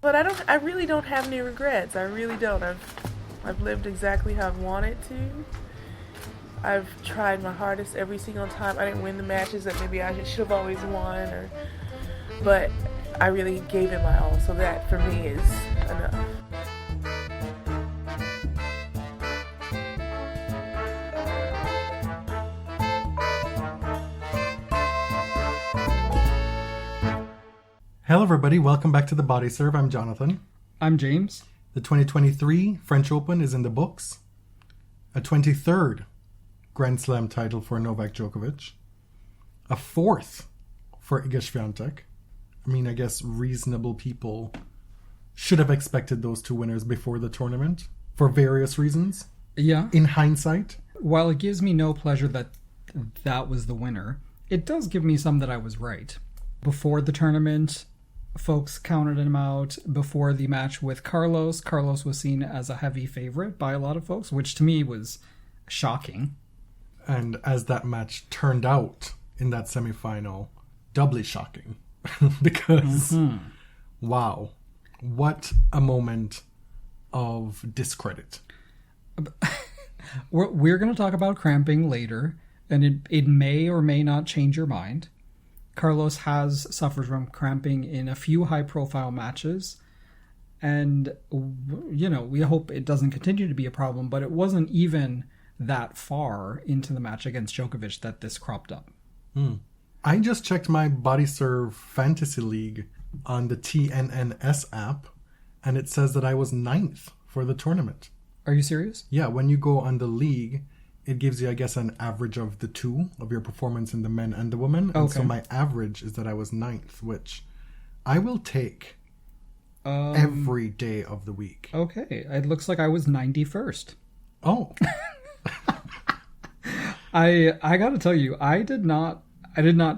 But I really don't have any regrets. I really don't. I've lived exactly how I've wanted to. I've tried my hardest every single time. I didn't win the matches that maybe I should have always won, but I really gave it my all. So that for me is enough. Hello everybody, welcome back to the Body Serve. I'm Jonathan. I'm James. The 2023 French Open is in the books. A 23rd Grand Slam title for Novak Djokovic. A 4th for Iga Swiatek. I mean, I guess reasonable people should have expected those two winners before the tournament for various reasons. Yeah. In hindsight. While it gives me no pleasure that that was the winner, it does give me some that I was right. Before the tournament, folks counted him out. Before the match with Carlos was seen as a heavy favorite by a lot of folks, which to me was shocking. And as that match turned out in that semifinal, doubly shocking. Because, wow, what a moment of discredit. We're going to talk about cramping later, and it may or may not change your mind. Carlos has suffered from cramping in a few high-profile matches, and, you know, we hope it doesn't continue to be a problem, but it wasn't even that far into the match against Djokovic that this cropped up. I just checked my Body Serve Fantasy League on the TNNS app, and it says that I was 9th for the tournament. Are you serious? Yeah, when you go on the league, it gives you, I guess, an average of the two, of your performance in the men and the women. And so my average is that I was 9th, which I will take every day of the week. Okay, it looks like I was 91st. Oh. I gotta tell you, I did not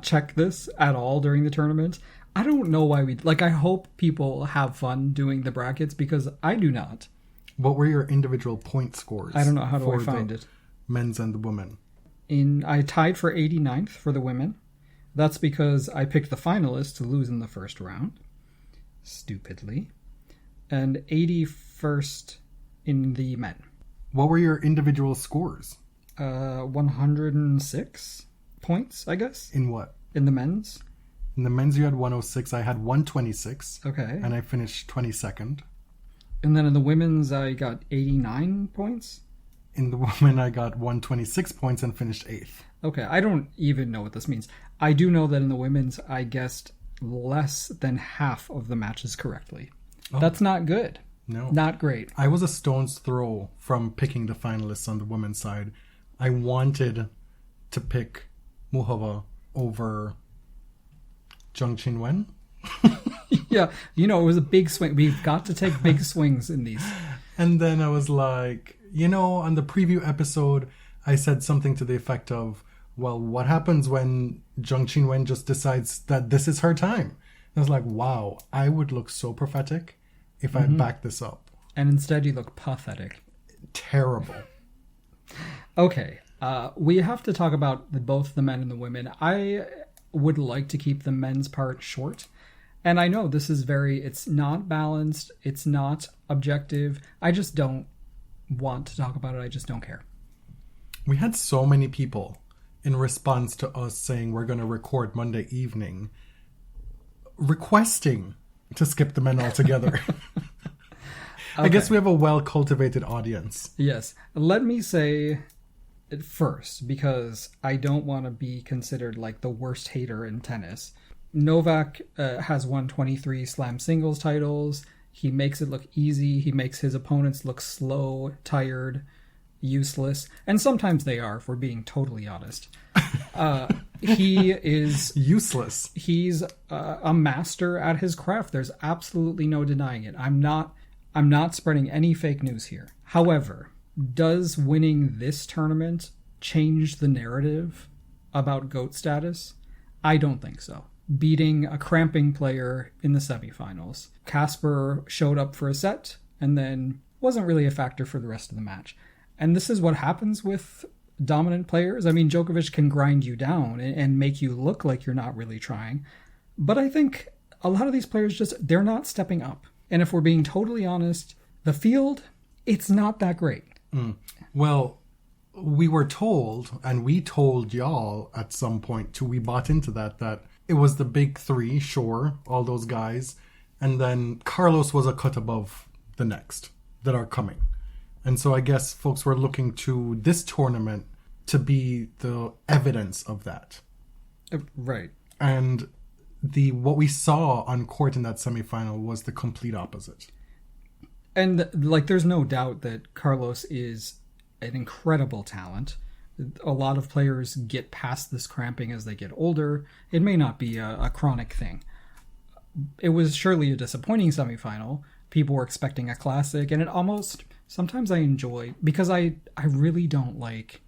check this at all during the tournament. I don't know why I hope people have fun doing the brackets, because I do not. What were your individual point scores? I don't know. How do I find it? Men's and the women. I tied for 89th for the women. That's because I picked the finalists to lose in the first round. Stupidly. And 81st in the men. What were your individual scores? 106 points, I guess. In what? In the men's. In the men's you had 106. I had 126. Okay. And I finished 22nd. And then in the women's I got 89 points. In the women, I got 126 points and finished 8th. Okay, I don't even know what this means. I do know that in the women's, I guessed less than half of the matches correctly. Oh. That's not good. No. Not great. I was a stone's throw from picking the finalists on the women's side. I wanted to pick Muchová over Zheng Qinwen. Yeah, you know, it was a big swing. We've got to take big swings in these. And then I was like, you know, on the preview episode, I said something to the effect of, well, what happens when Zheng Qinwen just decides that this is her time? And I was like, wow, I would look so prophetic if I backed this up. And instead you look pathetic. Terrible. Okay, we have to talk about both the men and the women. I would like to keep the men's part short. And I know this is it's not balanced, it's not objective. I just don't want to talk about it. I just don't care. We had so many people in response to us saying we're going to record Monday evening requesting to skip the men altogether. Okay. I guess we have a well-cultivated audience. Yes. Let me say it first, because I don't want to be considered like the worst hater in tennis. Novak has won 23 slam singles titles. He makes it look easy. He makes his opponents look slow, tired, useless. And sometimes they are, if we're being totally honest. He is... useless. He's a master at his craft. There's absolutely no denying it. I'm not spreading any fake news here. However, does winning this tournament change the narrative about GOAT status? I don't think so. Beating a Cramping player in the semifinals. Casper showed up for a set and then wasn't really a factor for the rest of the match. And this is what happens with dominant players. I mean, Djokovic can grind you down and make you look like you're not really trying. But I think a lot of these players they're not stepping up. And if we're being totally honest, the field, it's not that great. Well, we were told, and we told y'all at some point too, we bought into that it was the big three, sure, all those guys, and then Carlos was a cut above the next that are coming. And so I guess folks were looking to this tournament to be the evidence of that. Right. And what we saw on court in that semifinal was the complete opposite. And like, there's no doubt that Carlos is an incredible talent. A lot of players get past this cramping as they get older. It may not be a chronic thing. It was surely a disappointing semifinal. People were expecting a classic, and it almost, sometimes I enjoy, because I really don't like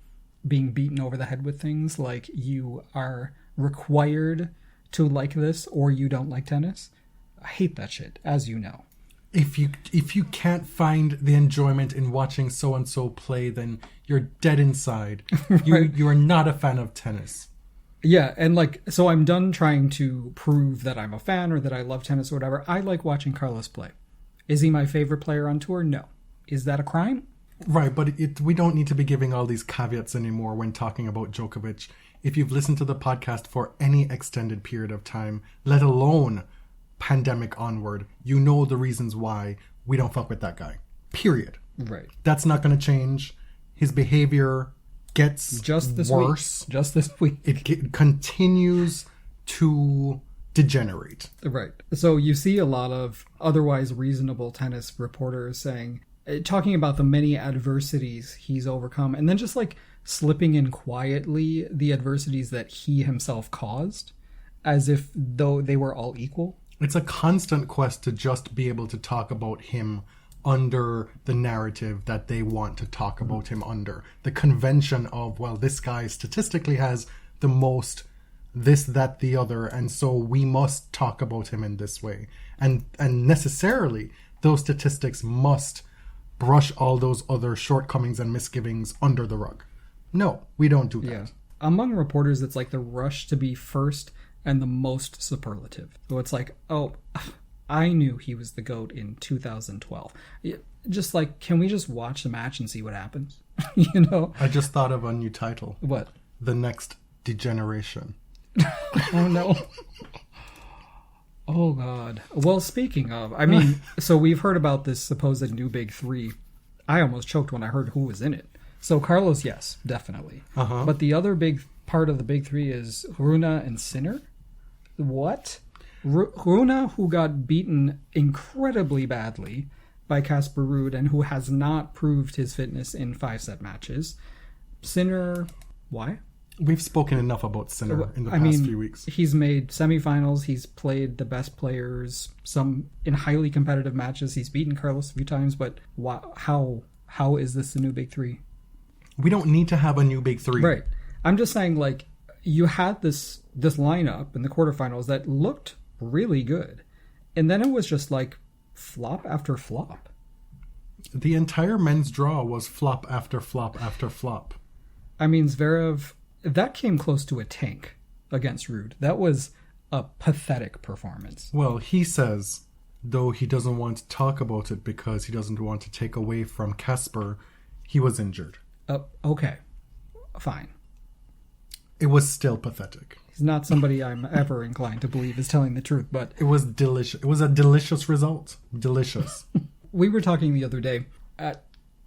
being beaten over the head with things like you are required to like this or you don't like tennis. I hate that shit, as you know. If you can't find the enjoyment in watching so and so play, then you're dead inside. Right. You are not a fan of tennis. Yeah, and like, so I'm done trying to prove that I'm a fan or that I love tennis or whatever. I like watching Carlos play. Is he my favorite player on tour? No. Is that a crime? Right, but we don't need to be giving all these caveats anymore when talking about Djokovic. If you've listened to the podcast for any extended period of time, let alone pandemic onward, you know the reasons why we don't fuck with that guy. Period. Right. That's not going to change. His behavior gets just this worse. Week. Just this week. It continues to degenerate. Right. So you see a lot of otherwise reasonable tennis reporters saying, talking about the many adversities he's overcome, and then just like slipping in quietly the adversities that he himself caused, as if though they were all equal. It's a constant quest to just be able to talk about him under the narrative that they want to talk about him under. The convention of, well, this guy statistically has the most this, that, the other, and so we must talk about him in this way. And necessarily, those statistics must brush all those other shortcomings and misgivings under the rug. No, we don't do that. Yeah. Among reporters, it's like the rush to be first and the most superlative. So it's like, oh, I knew he was the GOAT in 2012. Just like, can we just watch the match and see what happens? You know? I just thought of a new title. What? The Next Degeneration. Oh, no. Oh, God. Well, speaking of, I mean, so we've heard about this supposed new big three. I almost choked when I heard who was in it. So Carlos, yes, definitely. Uh-huh. But the other big part of the big three is Rune and Sinner. What? Rune, who got beaten incredibly badly by Casper Ruud and who has not proved his fitness in 5-set matches. Sinner, why? We've spoken enough about Sinner in the past few weeks. He's made semifinals. He's played the best players, some in highly competitive matches. He's beaten Carlos a few times, but how is this the new big three? We don't need to have a new big three. Right. I'm just saying, like, you had this lineup in the quarterfinals that looked really good. And then it was just like flop after flop. The entire men's draw was flop after flop after flop. I mean, Zverev, that came close to a tank against Ruud. That was a pathetic performance. Well, he says, though he doesn't want to talk about it because he doesn't want to take away from Casper, he was injured. Okay. Fine. It was still pathetic. He's not somebody I'm ever inclined to believe is telling the truth, but... It was delicious. It was a delicious result. Delicious. We were talking the other day.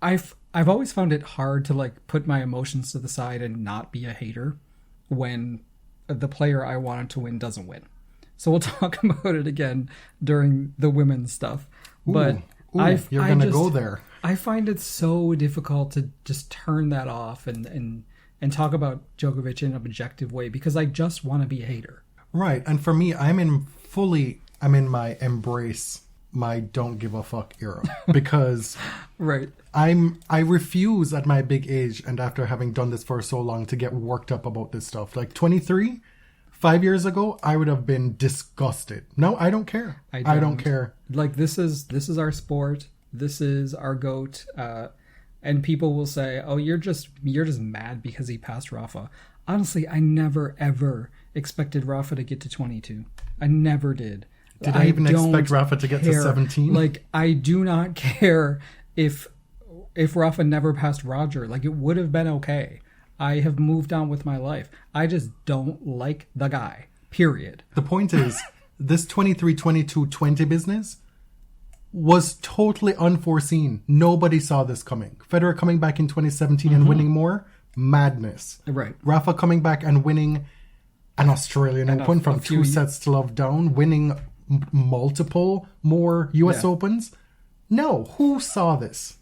I've always found it hard to like put my emotions to the side and not be a hater when the player I wanted to win doesn't win. So we'll talk about it again during the women's stuff. But you're going to go there. I find it so difficult to just turn that off and talk about Djokovic in an objective way because I just want to be a hater. Right. And for me, I'm in my embrace my don't give a fuck era because right. I refuse at my big age and after having done this for so long to get worked up about this stuff. Like 23, 5 years ago, I would have been disgusted. No, I don't care. I don't care. Like this is our sport. This is our GOAT. And people will say, "Oh, you're just mad because he passed Rafa." Honestly, I never ever expected Rafa to get to 22. I never did. Did I even don't expect Rafa to get to care. 17? Like, I do not care if Rafa never passed Roger. Like, it would have been okay. I have moved on with my life. I just don't like the guy. Period. The point is, this 23-22-20 business was totally unforeseen. Nobody saw this coming. Federer coming back in 2017 and winning more, madness. Right. Rafa coming back and winning an Australian Open from 2 sets to love down, winning multiple more US Opens. No, who saw this?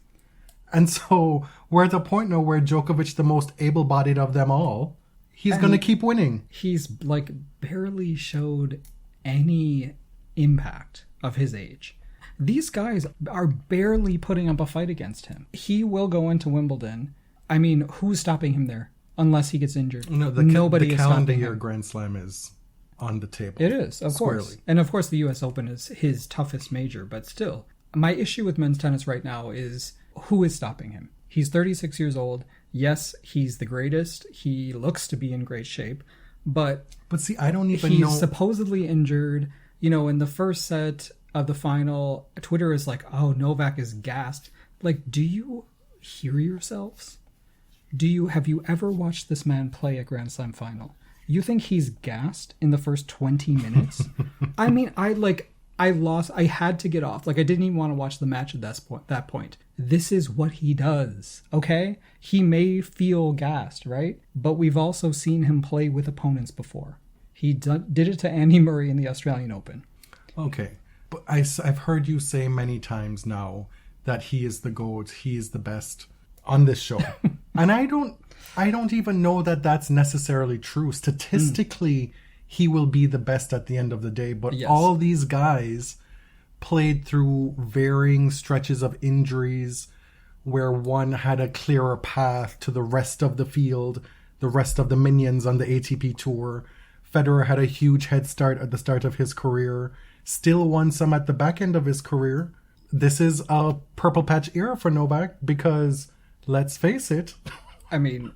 And so we're at a point now where Djokovic, the most able-bodied of them all, he's going to keep winning. He's like barely showed any impact of his age. These guys are barely putting up a fight against him. He will go into Wimbledon. I mean, who's stopping him there? Unless he gets injured. No, Nobody the is calendar stopping year him. Grand Slam is on the table. It is, of course. Squarely. And of course the US Open is his toughest major, but still. My issue with men's tennis right now is who is stopping him? He's 36 years old. Yes, he's the greatest. He looks to be in great shape. But see, I don't even he's know. supposedly injured. You know, in the first set of the final, Twitter is like, oh, Novak is gassed. Like, do you hear yourselves? Have you ever watched this man play a Grand Slam final? You think he's gassed in the first 20 minutes? I mean, I had to get off. Like, I didn't even want to watch the match at that point. This is what he does, okay? He may feel gassed, right? But we've also seen him play with opponents before. He did it to Andy Murray in the Australian Open. Okay. But I've heard you say many times now that he is the GOAT, he is the best on this show. And I don't even know that that's necessarily true. Statistically, he will be the best at the end of the day. But all these guys played through varying stretches of injuries where one had a clearer path to the rest of the field, the rest of the minions on the ATP Tour. Federer had a huge head start at the start of his career, still won some at the back end of his career. This is a purple patch era for Novak because, let's face it. I mean,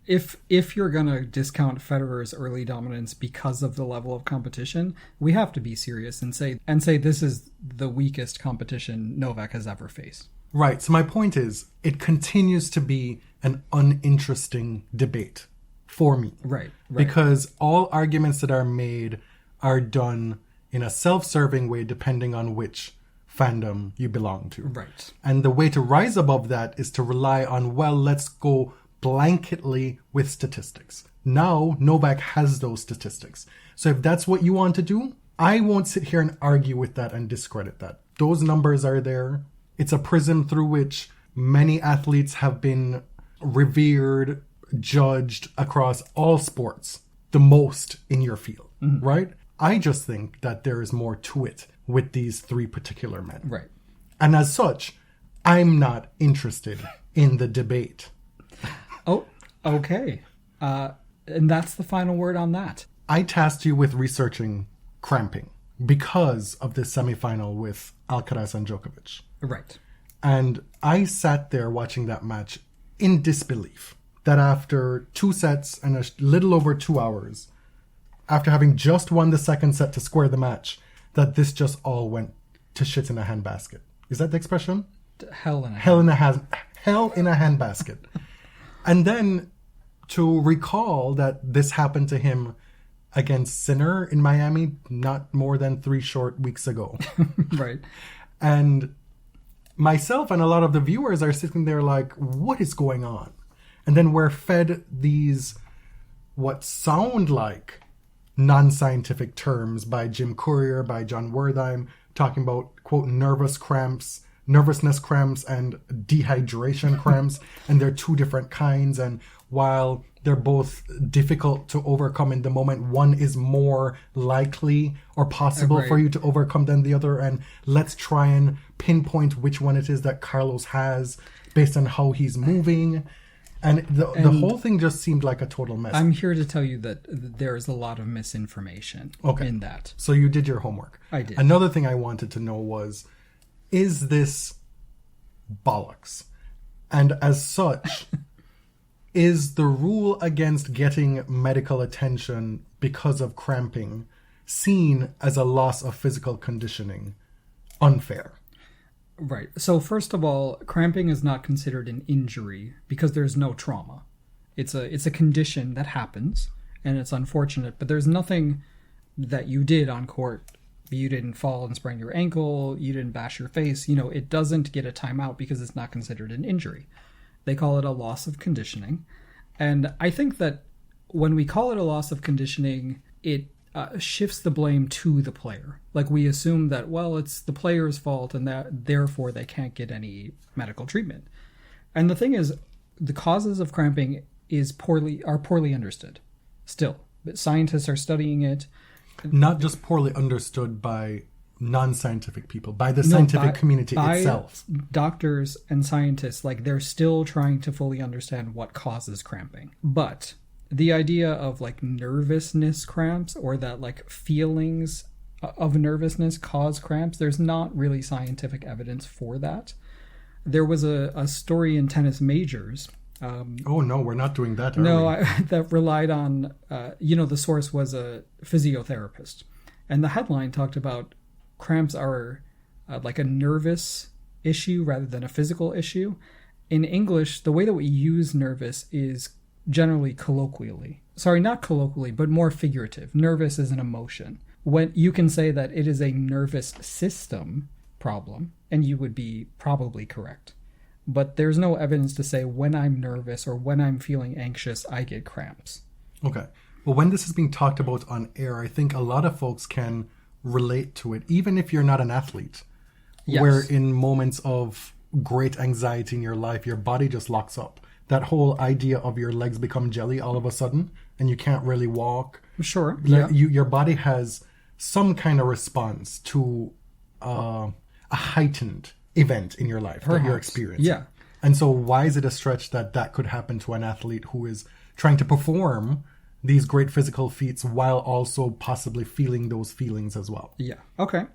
if you're going to discount Federer's early dominance because of the level of competition, we have to be serious and say this is the weakest competition Novak has ever faced. Right. So my point is, it continues to be an uninteresting debate for me. Right. Because all arguments that are made are done in a self-serving way depending on which fandom you belong to. Right. And the way to rise above that is to rely on, well, let's go blanketly with statistics. Now, Novak has those statistics. So if that's what you want to do, I won't sit here and argue with that and discredit that. Those numbers are there. It's a prism through which many athletes have been revered, judged across all sports, the most in your field, right? I just think that there is more to it with these three particular men. Right. And as such, I'm not interested in the debate. Oh, okay. And that's the final word on that. I tasked you with researching Cramping because of this semifinal with Alcaraz and Djokovic. Right. And I sat there watching that match in disbelief that after 2 sets and a little over 2 hours, after having just won the second set to square the match, that this just all went to shit in a handbasket. Is that the expression? Hell in a handbasket. And then to recall that this happened to him against Sinner in Miami not more than 3 short weeks ago. Right. And myself and a lot of the viewers are sitting there like, what is going on? And then we're fed these, what sound like non-scientific terms by Jim Courier, by John Wertheim, talking about, quote, nervousness cramps, and dehydration cramps. And they're 2 different kinds. And while they're both difficult to overcome in the moment, one is more likely or possible for you to overcome than the other. And let's try and pinpoint which one it is that Carlos has based on how he's moving. And the whole thing just seemed like a total mess. I'm here to tell you that there's a lot of misinformation in that. So you did your homework. I did. Another thing I wanted to know was, is this bollocks? And as such, is the rule against getting medical attention because of cramping seen as a loss of physical conditioning unfair? Right. So first of all, cramping is not considered an injury because there's no trauma. It's a condition that happens, and it's unfortunate, but there's nothing that you did on court. You didn't fall and sprain your ankle, you didn't bash your face. It doesn't get a timeout because it's not considered an injury. They call it a loss of conditioning. And I think that when we call it a loss of conditioning, it shifts the blame to the player. Like, we assume that, well, it's the player's fault and that therefore they can't get any medical treatment. And the thing is, the causes of cramping are poorly understood still. But scientists are studying it. Not just poorly understood by non-scientific people, by the scientific community itself. Doctors and scientists, they're still trying to fully understand what causes cramping. But the idea of nervousness cramps, or that feelings of nervousness cause cramps, there's not really scientific evidence for that. There was a story in Tennis Majors. Oh no, we're not doing that. That relied on, the source was a physiotherapist. And the headline talked about cramps are a nervous issue rather than a physical issue. In English, the way that we use nervous is generally colloquially. Sorry, not colloquially, but more figurative. Nervous is an emotion. When you can say that it is a nervous system problem, and you would be probably correct. But there's no evidence to say when I'm nervous or when I'm feeling anxious, I get cramps. Okay. Well, when this is being talked about on air, I think a lot of folks can relate to it, even if you're not an athlete. Yes. Where in moments of great anxiety in your life, your body just locks up. That whole idea of your legs become jelly all of a sudden, and you can't really walk. Sure. Yeah. Your body has some kind of response to a heightened event in your life that you're experiencing. Yeah. And so why is it a stretch that could happen to an athlete who is trying to perform these great physical feats while also possibly feeling those feelings as well? Yeah. Okay.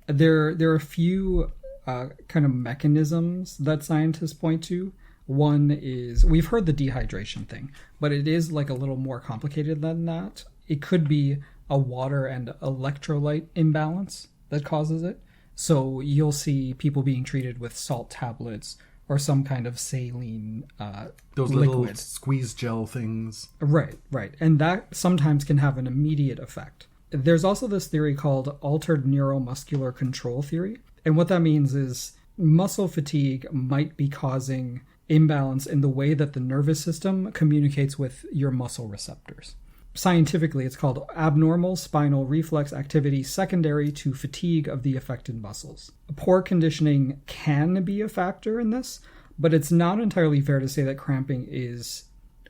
There are a few kind of mechanisms that scientists point to. One is, we've heard the dehydration thing, but it is a little more complicated than that. It could be a water and electrolyte imbalance that causes it. So you'll see people being treated with salt tablets or some kind of saline those liquid. Little squeeze gel things. Right. And that sometimes can have an immediate effect. There's also this theory called altered neuromuscular control theory. And what that means is muscle fatigue might be causing imbalance in the way that the nervous system communicates with your muscle receptors. Scientifically, it's called abnormal spinal reflex activity secondary to fatigue of the affected muscles. Poor conditioning can be a factor in this, but it's not entirely fair to say that cramping is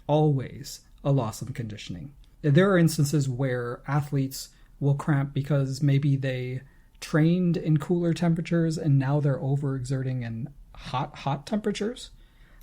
always a loss of conditioning. There are instances where athletes will cramp because maybe they trained in cooler temperatures and now they're overexerting in hot temperatures,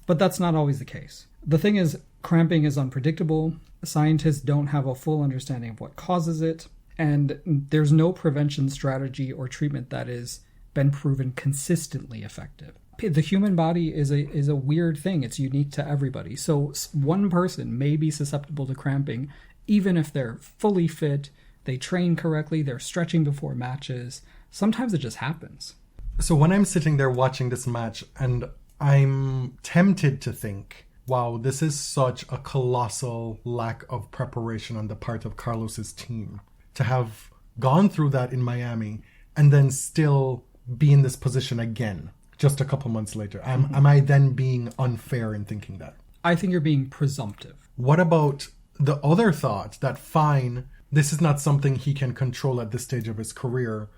but that's not always the case. The thing is, cramping is unpredictable. Scientists don't have a full understanding of what causes it, and there's no prevention strategy or treatment that has been proven consistently effective. The human body is a weird thing. It's unique to everybody. So one person may be susceptible to cramping, even if they're fully fit, they train correctly, they're stretching before matches. Sometimes it just happens. So when I'm sitting there watching this match, and I'm tempted to think, wow, this is such a colossal lack of preparation on the part of Carlos's team to have gone through that in Miami and then still be in this position again just a couple months later. Am I then being unfair in thinking that? I think you're being presumptive. What about the other thought that, fine, this is not something he can control at this stage of his career,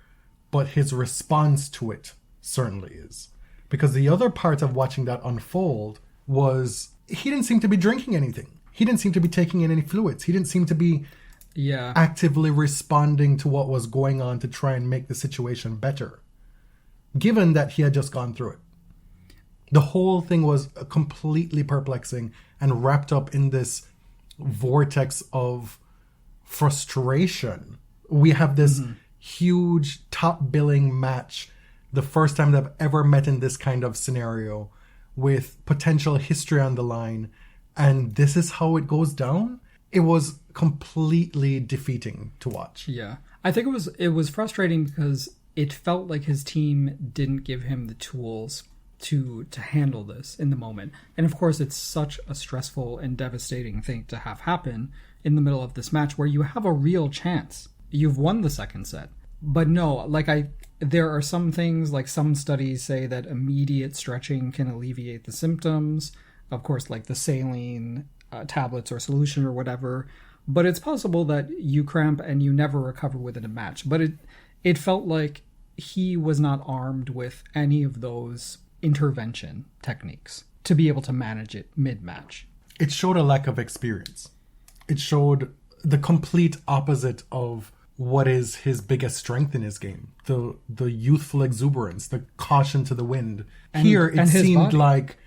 but his response to it certainly is. Because the other part of watching that unfold was he didn't seem to be drinking anything. He didn't seem to be taking in any fluids. He didn't seem to be actively responding to what was going on to try and make the situation better, given that he had just gone through it. The whole thing was completely perplexing and wrapped up in this vortex of frustration. We have this huge top billing match, the first time they've ever met in this kind of scenario, with potential history on the line, and this is how it goes down. It was completely defeating to watch. Yeah. I think it was frustrating because it felt like his team didn't give him the tools to handle this in the moment. And of course, it's such a stressful and devastating thing to have happen in the middle of this match where you have a real chance. You've won the second set. But no, there are some things, like some studies say that immediate stretching can alleviate the symptoms. Of course, like the saline tablets or solution or whatever. But it's possible that you cramp and you never recover within a match. But it felt like he was not armed with any of those intervention techniques to be able to manage it mid-match. It showed a lack of experience. It showed the complete opposite of what is his biggest strength in his game. The youthful exuberance, the caution to the wind. Here, it seemed like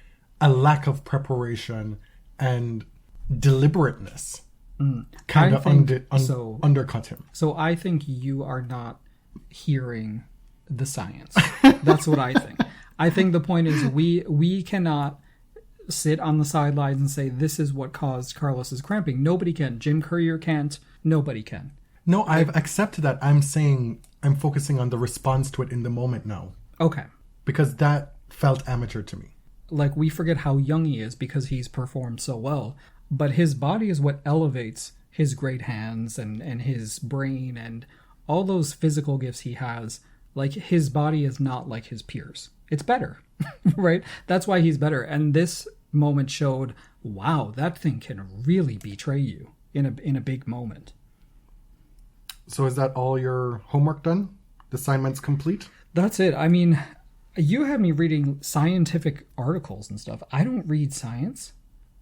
a lack of preparation and deliberateness kind of undercut him. So I think you are not hearing the science. That's what I think. I think the point is we cannot sit on the sidelines and say this is what caused Carlos's cramping. Nobody can. Jim Courier can't. Nobody can. No, I've accepted that. I'm saying I'm focusing on the response to it in the moment now. Okay. Because that felt amateur to me. Like, we forget how young he is because he's performed so well. But his body is what elevates his great hands and his brain and all those physical gifts he has. Like, his body is not like his peers. It's better, right? That's why he's better. And this moment showed, wow, that thing can really betray you in a big moment. So is that all your homework done? The assignment's complete? That's it. I mean, you had me reading scientific articles and stuff. I don't read science.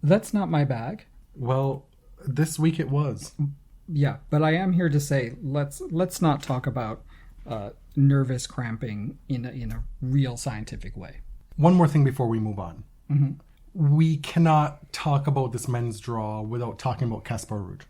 That's not my bag. Well, this week it was. Yeah, but I am here to say, let's not talk about nervous cramping in a real scientific way. One more thing before we move on. Mm-hmm. We cannot talk about this men's draw without talking about Casper Ruud.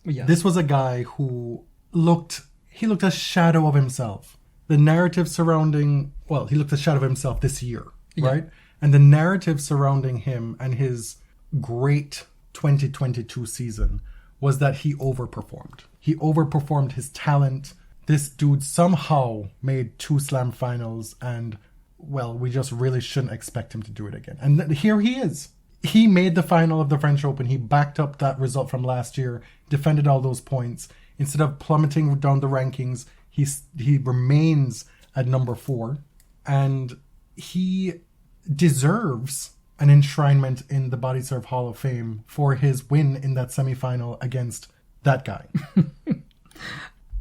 Yes. This was a guy who looked a shadow of himself. The narrative surrounding, he looked a shadow of himself this year, right? And the narrative surrounding him and his great 2022 season was that he overperformed. He overperformed his talent. This dude somehow made 2 slam finals and, we just really shouldn't expect him to do it again. And here he is. He made the final of the French Open. He backed up that result from last year, defended all those points. Instead of plummeting down the rankings, he remains at number 4. And he deserves an enshrinement in the Body Serve Hall of Fame for his win in that semifinal against that guy.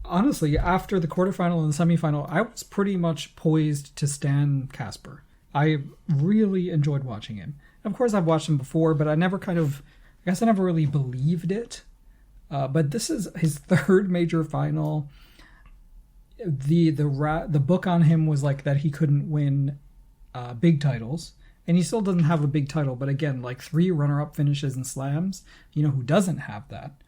Honestly, after the quarterfinal and the semifinal, I was pretty much poised to stan Casper. I really enjoyed watching him. Of course, I've watched him before, but I never really believed it. But this is his 3rd major final. The book on him was like that he couldn't win big titles, and he still doesn't have a big title. But again, like 3 runner-up finishes in slams. You know who doesn't have that?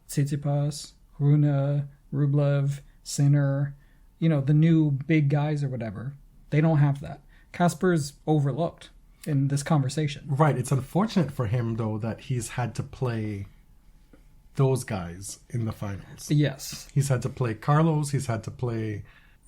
Tsitsipas, Rune, Rublev, Sinner. You know, the new big guys or whatever. They don't have that. Casper's overlooked in this conversation. Right. It's unfortunate for him, though, that he's had to play those guys in the finals. Yes. He's had to play Carlos, he's had to play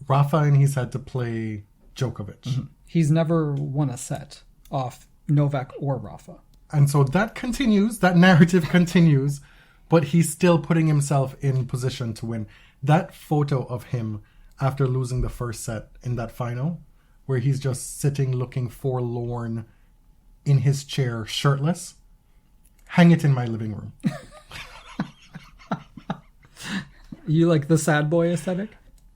Rafa, and he's had to play Djokovic. Mm-hmm. He's never won a set off Novak or Rafa. And so that continues, that narrative continues, but he's still putting himself in position to win. That photo of him after losing the first set in that final, where he's just sitting looking forlorn in his chair, shirtless, hang it in my living room. You like the sad boy aesthetic?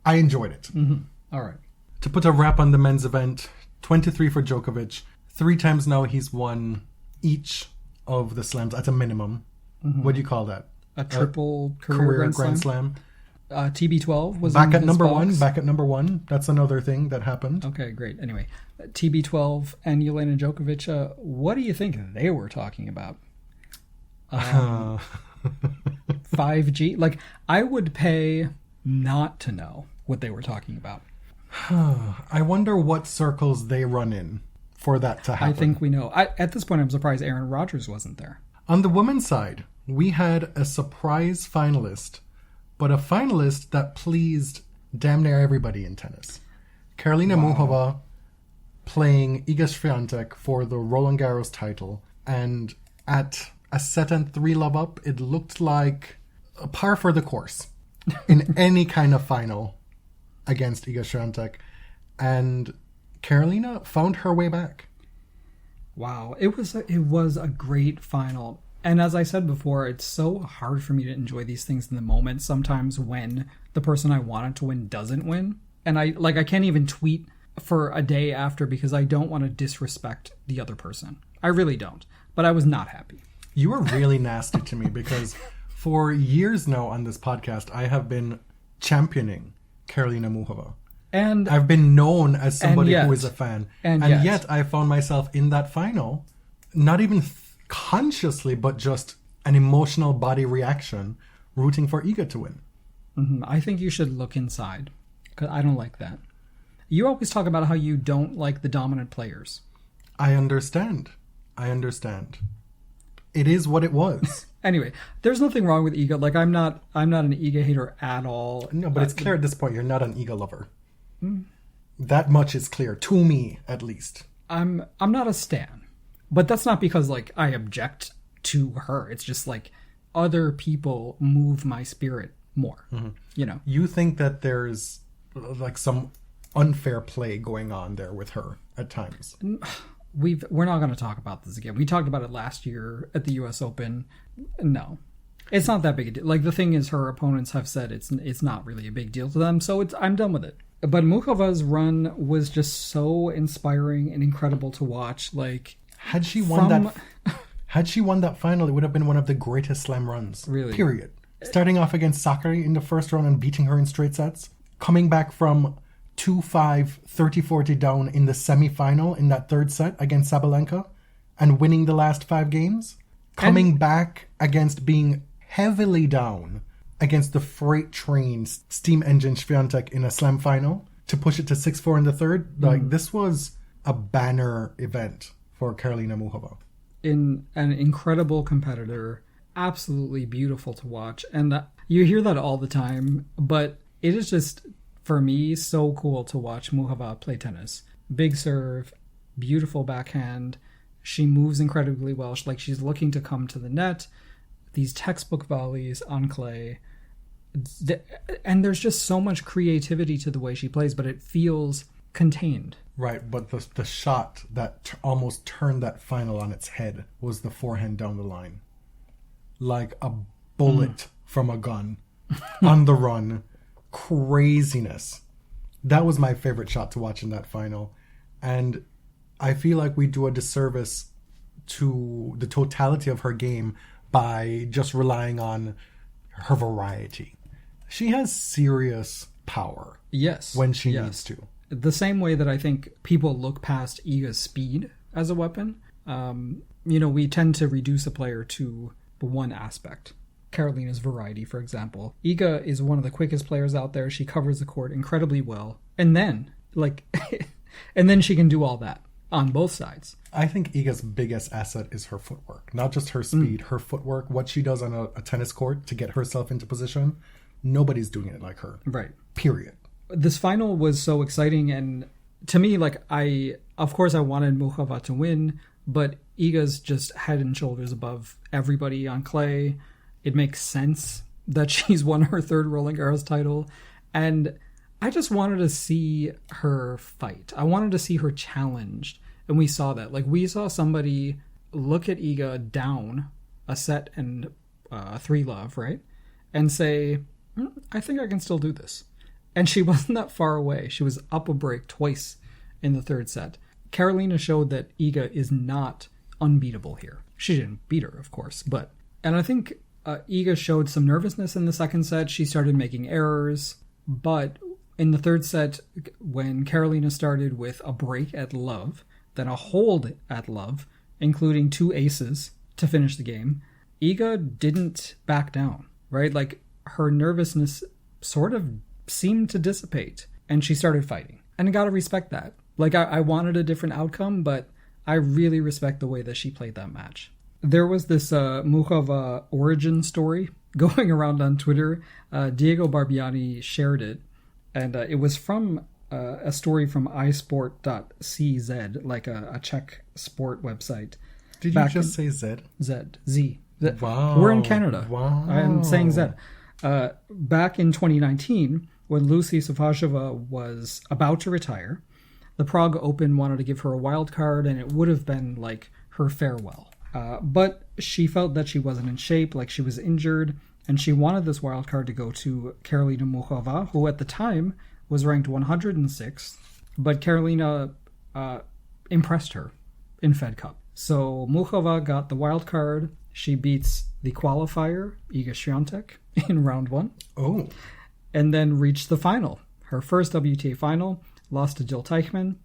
I enjoyed it. Mm-hmm. All right. To put a wrap on the men's event, 23 for Djokovic. 3 times now he's won each of the slams at a minimum. Mm-hmm. What do you call that? A triple career Grand Slam. TB12 was back at number 1. Back at number 1. That's another thing that happened. Okay, great. Anyway, TB12 and Jelena Djokovic. What do you think they were talking about? 5G. Like, I would pay not to know what they were talking about. I wonder what circles they run in for that to happen. I think we know. At this point, I'm surprised Aaron Rodgers wasn't there. On the women's side, we had a surprise finalist, but a finalist that pleased damn near everybody in tennis. Karolina Muchová playing Iga Swiatek for the Roland Garros title, and at a set and 3 love up, it looked like a par for the course in any kind of final against Iga Swiatek, and Karolina found her way back. Wow, it was a great final. And as I said before, it's so hard for me to enjoy these things in the moment sometimes when the person I wanted to win doesn't win. And I can't even tweet for a day after because I don't want to disrespect the other person. I really don't. But I was not happy. You were really nasty to me because for years now on this podcast, I have been championing Karolina Muchová. And I've been known as somebody who is a fan. And yet I found myself in that final, not even consciously, but just an emotional body reaction, rooting for Iga to win. Mm-hmm. I think you should look inside, because I don't like that. You always talk about how you don't like the dominant players. I understand. It is what it was. Anyway, there's nothing wrong with Iga. Like, I'm not an Iga hater at all. No, but it's clear at this point you're not an Iga lover. That much is clear to me, at least. I'm not a stan. But that's not because, like, I object to her. It's just, like, other people move my spirit more, you know? You think that there's, like, some unfair play going on there with her at times? We're not going to talk about this again. We talked about it last year at the U.S. Open. No. It's not that big a deal. Like, the thing is, her opponents have said it's not really a big deal to them, so I'm done with it. But Muchova's run was just so inspiring and incredible to watch, like... Had she won that final, it would have been one of the greatest slam runs. Really? Period. Starting off against Sakari in the first round and beating her in straight sets. Coming back from 2-5, 30-40 down in the semi-final in that third set against Sabalenka and winning the last 5 games. Coming back against being heavily down against the freight train steam engine Swiatek in a slam final to push it to 6-4 in the third. Like, this was a banner event for Karolina Muchová. In an incredible competitor, absolutely beautiful to watch. And you hear that all the time, but it is just, for me, so cool to watch Muchová play tennis. Big serve, beautiful backhand. She moves incredibly well. She's looking to come to the net. These textbook volleys on clay. And there's just so much creativity to the way she plays, but it feels contained. Right, but the shot that almost turned that final on its head was the forehand down the line. Like a bullet from a gun. On the run. Craziness. That was my favorite shot to watch in that final. And I feel like we do a disservice to the totality of her game by just relying on her variety. She has serious power. Yes. When she needs to. The same way that I think people look past Iga's speed as a weapon. We tend to reduce a player to one aspect. Karolina's variety, for example. Iga is one of the quickest players out there. She covers the court incredibly well. And then, and then she can do all that on both sides. I think Iga's biggest asset is her footwork. Not just her speed, her footwork, what she does on a tennis court to get herself into position. Nobody's doing it like her. Right. Period. This final was so exciting, and to me, of course I wanted Muchová to win, but Iga's just head and shoulders above everybody on clay. It makes sense that she's won her 3rd Roland Garros title, and I just wanted to see her fight. I wanted to see her challenged, and we saw that. We saw somebody look at Iga down a set and 3 love, right? And say, I think I can still do this. And she wasn't that far away. She was up a break twice in the 3rd set. Karolina showed that Iga is not unbeatable here. She didn't beat her, of course, and I think Iga showed some nervousness in the 2nd set. She started making errors, but in the 3rd set, when Karolina started with a break at love, then a hold at love, including 2 aces to finish the game, Iga didn't back down, right? Her nervousness sort of seemed to dissipate, and she started fighting. And I gotta respect that. I wanted a different outcome, but I really respect the way that she played that match. There was this Muchová origin story going around on Twitter. Diego Barbiani shared it, and it was from a story from isport.cz, like a Czech sport website. Did you just say Z? Z. Wow. We're in Canada. Wow. I'm saying Z. Back in 2019, when Lucy Savajova was about to retire, the Prague Open wanted to give her a wild card, and it would have been like her farewell. But she felt that she wasn't in shape, like she was injured, and she wanted this wild card to go to Karolina Muchová, who at the time was ranked 106th, but Karolina impressed her in Fed Cup. So Muchová got the wild card. She beats the qualifier, Iga Swiatek, in round 1. Oh. And then reached the final. Her first WTA final, lost to Jill Teichmann.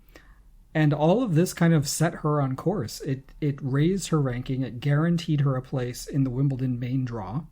And all of this kind of set her on course. It raised her ranking. It guaranteed her a place in the Wimbledon main draw.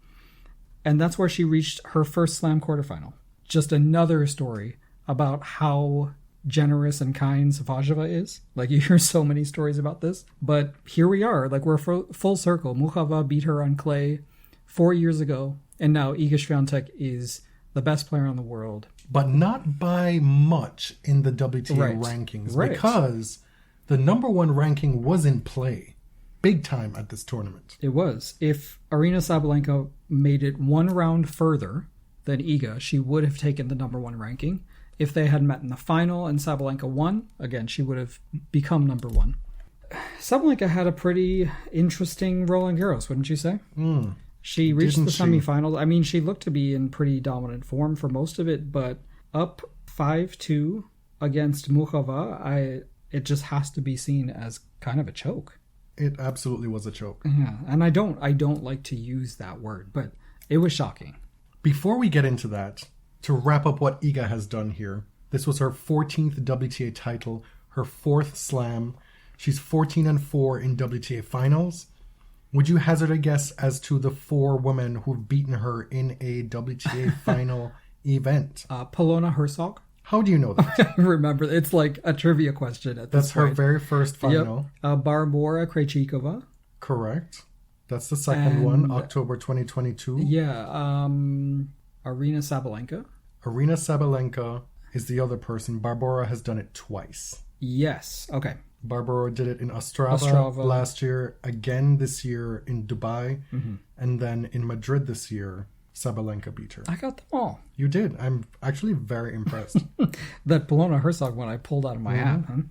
And that's where she reached her first Slam quarterfinal. Just another story about how generous and kind Savajova is. Like, you hear so many stories about this. But here we are. Like, we're full circle. Muchová beat her on clay 4 years ago. And now Iga Swiatek is the best player in the world. But not by much in the WTA rankings. Right. Because the number 1 ranking was in play big time at this tournament. It was. If Aryna Sabalenka made it one round further than Iga, she would have taken the number 1 ranking. If they had met in the final and Sabalenka won, again, she would have become number 1. Sabalenka had a pretty interesting Roland Garros, wouldn't you say? She reached the semifinals. I mean, she looked to be in pretty dominant form for most of it, but up 5-2 against Muchová, it just has to be seen as kind of a choke. It absolutely was a choke. Yeah, and I don't like to use that word, but it was shocking. Before we get into that, to wrap up what Iga has done here, this was her 14th WTA title, her 4th Slam. She's 14-4 in WTA finals. Would you hazard a guess as to the 4 women who've beaten her in a WTA final event? Polona Hercog. How do you know that? Remember, it's like a trivia question at this That's her point. very first final. Yep. Barbora Krejcikova. Correct. That's the second one, October 2022. Yeah. Aryna Sabalenka. Aryna Sabalenka is the other person. Barbora has done it twice. Yes. Okay. Barbara did it in Ostrava last year, again this year in Dubai, and then in Madrid this year, Sabalenka beat her. I got them all. You did. I'm actually very impressed. That Polona Hercog one I pulled out of my hat. Huh?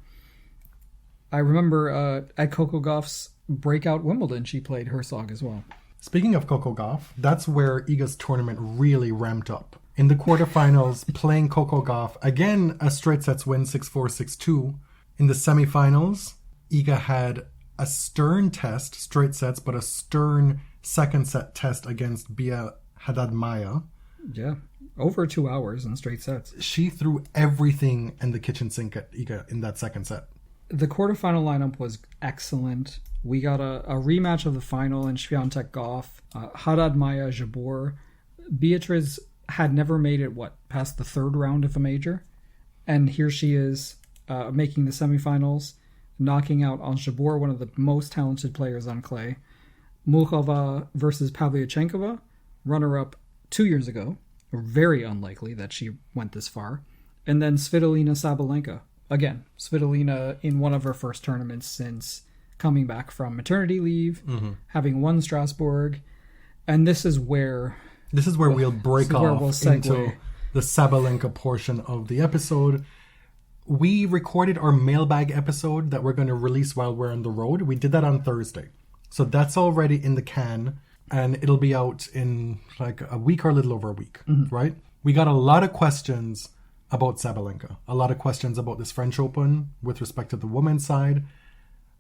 I remember at Coco Gauff's breakout Wimbledon, she played Hercog as well. Speaking of Coco Gauff, that's where Iga's tournament really ramped up. In the quarterfinals, playing Coco Gauff, again a straight sets win, 6-4, 6-2. In the semifinals, Iga had a stern test, straight sets, but a stern second set test against Bia Haddad Maia. Yeah, over 2 hours in straight sets. She threw everything in the kitchen sink at Iga in that second set. The quarterfinal lineup was excellent. We got a rematch of the final in Swiatek Gauff, Haddad Maia Jabeur. Beatriz had never made it, past the 3rd round of a major? And here she is, making the semifinals, knocking out on Jabeur, one of the most talented players on clay. Muchová versus Pavlyuchenkova, runner-up 2 years ago. Very unlikely that she went this far. And then Svitolina Sabalenka. Again, Svitolina in one of her first tournaments since coming back from maternity leave, having won Strasbourg. And this is where we'll break off into the Sabalenka portion of the episode. We recorded our mailbag episode that we're going to release while we're on the road. We did that on Thursday. So that's already in the can, and it'll be out in like a week or a little over a week, right? We got a lot of questions about Sabalenka. A lot of questions about this French Open with respect to the women's side.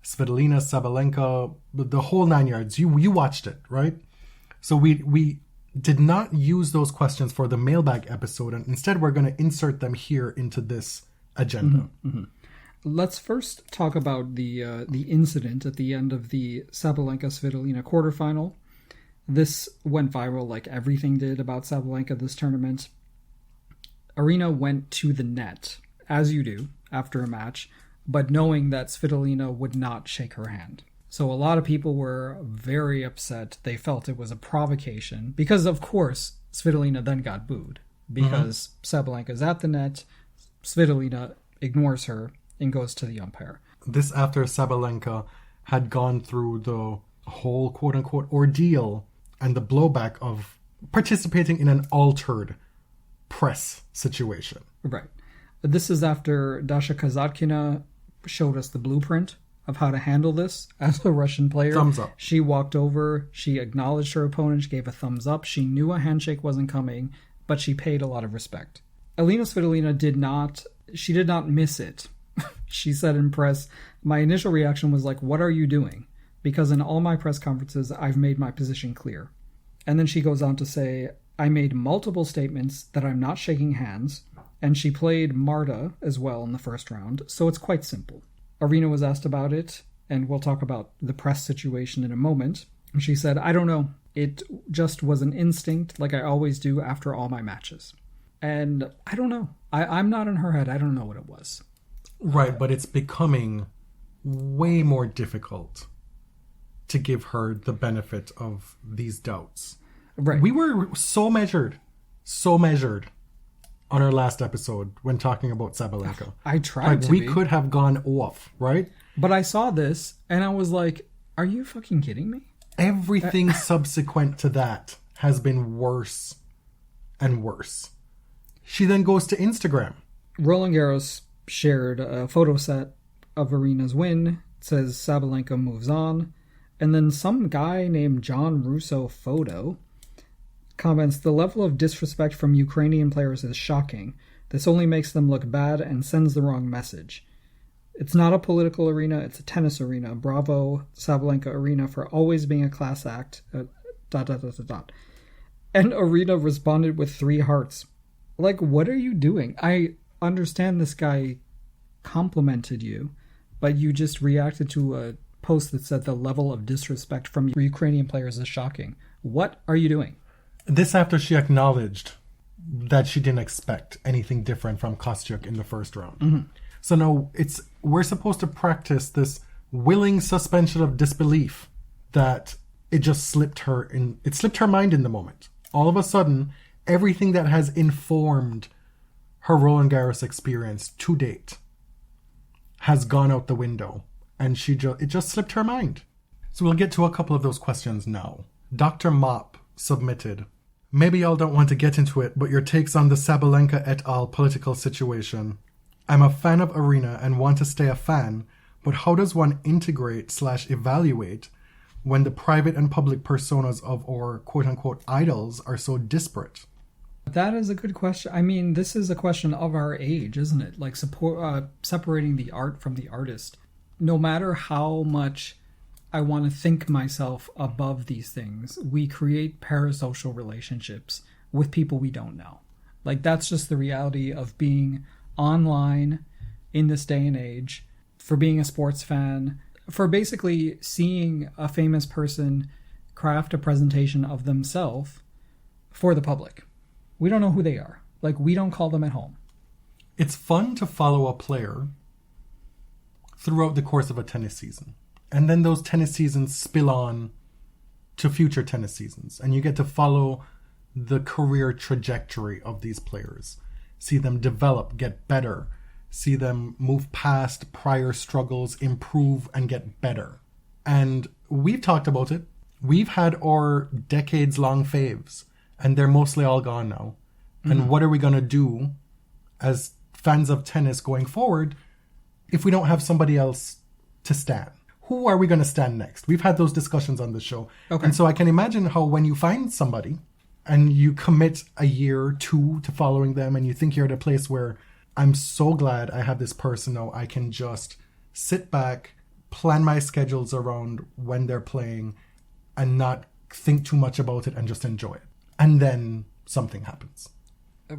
Svitolina, Sabalenka, the whole 9 yards. You watched it, right? So we did not use those questions for the mailbag episode, and instead we're going to insert them here into this agenda. Let's first talk about the incident at the end of the Sabalenka-Svitolina quarterfinal. This went viral like everything did about Sabalenka this tournament. Aryna went to the net, as you do, after a match, but knowing that Svitolina would not shake her hand. So a lot of people were very upset. They felt it was a provocation because, of course, Svitolina then got booed because Sabalenka's at the net. Svitolina ignores her and goes to the umpire. This after Sabalenka had gone through the whole quote-unquote ordeal and the blowback of participating in an altered press situation. Right. This is after Dasha Kazatkina showed us the blueprint of how to handle this as a Russian player. Thumbs up. She walked over, she acknowledged her opponent, she gave a thumbs up. She knew a handshake wasn't coming, but she paid a lot of respect. Elina Svitolina did not miss it. She said in press, my initial reaction was like, what are you doing? Because in all my press conferences, I've made my position clear. And then she goes on to say, I made multiple statements that I'm not shaking hands, and she played Marta as well in the first round, so it's quite simple. Arena was asked about it, and we'll talk about the press situation in a moment. And she said, I don't know. It just was an instinct like I always do after all my matches. And I don't know. I'm not in her head. I don't know what it was. Right, but it's becoming way more difficult to give her the benefit of these doubts. Right. We were so measured on our last episode when talking about Sabalenka. I tried to we be. could have gone off, right? But I saw this, and I was like, are you fucking kidding me? Everything subsequent to that has been worse and worse. She then goes to Instagram. Roland Garros shared a photo set of Arena's win. It says Sabalenka moves on. And then some guy named John Russo Photo comments, the level of disrespect from Ukrainian players is shocking. This only makes them look bad and sends the wrong message. It's not a political arena, it's a tennis arena. Bravo, Sabalenka Arena, for always being a class act. ... And Arena responded with 3 hearts. Like, what are you doing? I understand this guy complimented you, but you just reacted to a post that said the level of disrespect from Ukrainian players is shocking. What are you doing? This after she acknowledged that she didn't expect anything different from Kostyuk in the first round. Mm-hmm. So now we're supposed to practice this willing suspension of disbelief that it just slipped her mind in the moment. All of a sudden, everything that has informed her Roland Garros experience to date has gone out the window, and it just slipped her mind. So we'll get to a couple of those questions now. Dr. Mop submitted, maybe y'all don't want to get into it, but your takes on the Sabalenka et al. Political situation. I'm a fan of Arena and want to stay a fan, but how does one integrate/evaluate when the private and public personas of our quote-unquote idols are so disparate? That is a good question. I mean, this is a question of our age, isn't it? Like separating the art from the artist. No matter how much I want to think myself above these things, we create parasocial relationships with people we don't know. Like, that's just the reality of being online in this day and age, for being a sports fan, for basically seeing a famous person craft a presentation of themselves for the public. We don't know who they are. Like, we don't call them at home. It's fun to follow a player throughout the course of a tennis season. And then those tennis seasons spill on to future tennis seasons. And you get to follow the career trajectory of these players. See them develop, get better. See them move past prior struggles, improve, and get better. And we've talked about it. We've had our decades-long faves, and they're mostly all gone now. Mm-hmm. And what are we going to do as fans of tennis going forward if we don't have somebody else to stand? Who are we going to stand next? We've had those discussions on the show. Okay. And so I can imagine how when you find somebody and you commit a year or 2 to following them and you think you're at a place where I'm so glad I have this person now, I can just sit back, plan my schedules around when they're playing and not think too much about it and just enjoy it. And then something happens to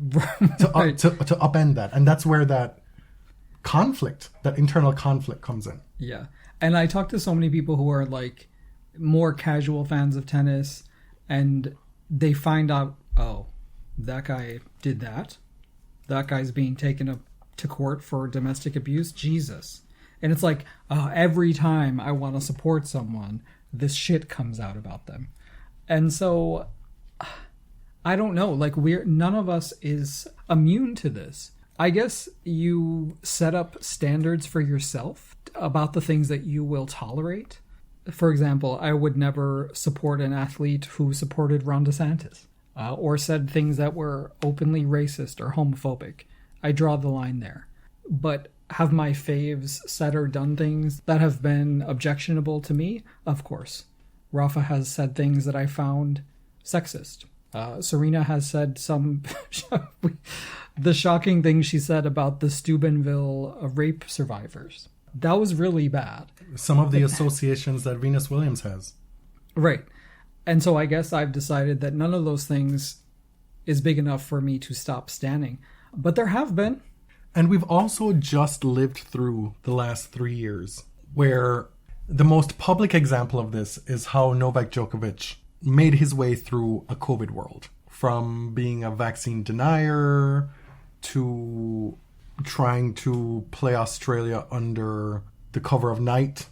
upend that. And that's where that conflict, that internal conflict comes in. Yeah. And I talk to so many people who are like more casual fans of tennis, and they find out, oh, that guy did that. That guy's being taken up to court for domestic abuse. Jesus. And it's like, every time I want to support someone, this shit comes out about them. And so, I don't know, like, none of us is immune to this. I guess you set up standards for yourself about the things that you will tolerate. For example, I would never support an athlete who supported Ron DeSantis or said things that were openly racist or homophobic. I draw the line there. But have my faves said or done things that have been objectionable to me? Of course. Rafa has said things that I found sexist. Serena has said some... the shocking thing she said about the Steubenville rape survivors. That was really bad. Some of the associations that Venus Williams has. Right. And so I guess I've decided that none of those things is big enough for me to stop standing. But there have been. And we've also just lived through the last 3 years where the most public example of this is how Novak Djokovic made his way through a COVID world. From being a vaccine denier to trying to play Australia under the cover of night.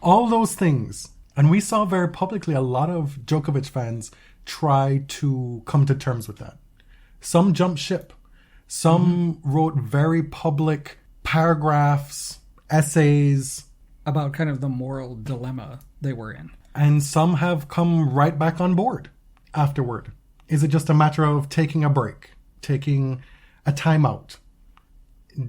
All those things. And we saw very publicly a lot of Djokovic fans try to come to terms with that. Some jumped ship. Some wrote very public paragraphs, essays. About kind of the moral dilemma they were in. And some have come right back on board afterward. Is it just a matter of taking a break? Taking a timeout?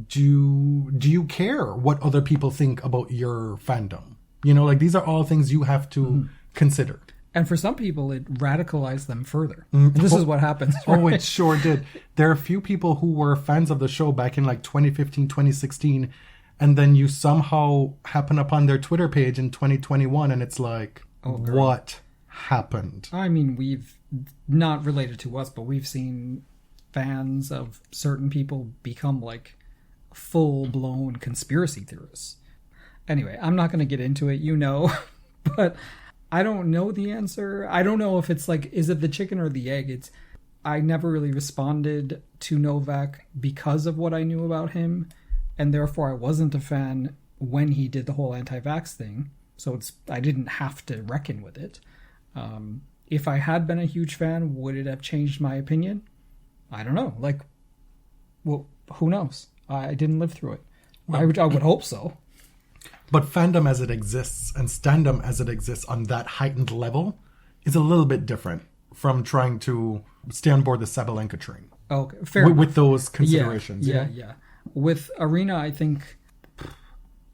Do you care what other people think about your fandom? You know, like, these are all things you have to consider. And for some people, it radicalized them further. And this is what happens. Right? Oh, it sure did. There are a few people who were fans of the show back in like 2015, 2016. And then you somehow happen upon their Twitter page in 2021. And it's like, what happened? I mean, we've not related to us, but we've seen fans of certain people become like full-blown conspiracy theorists. Anyway, I'm not going to get into it, you know, but I don't know the answer. I don't know if it's like, is it the chicken or the egg? I never really responded to Novak because of what I knew about him, and therefore I wasn't a fan when he did the whole anti-vax thing, so I didn't have to reckon with it. If I had been a huge fan, would it have changed my opinion? I don't know. Like, well, who knows? I didn't live through it. Well, I would hope so. But fandom as it exists and standom as it exists on that heightened level is a little bit different from trying to stay on board the Sabalenka train. Okay, fair with those considerations. Yeah. With Arena, I think,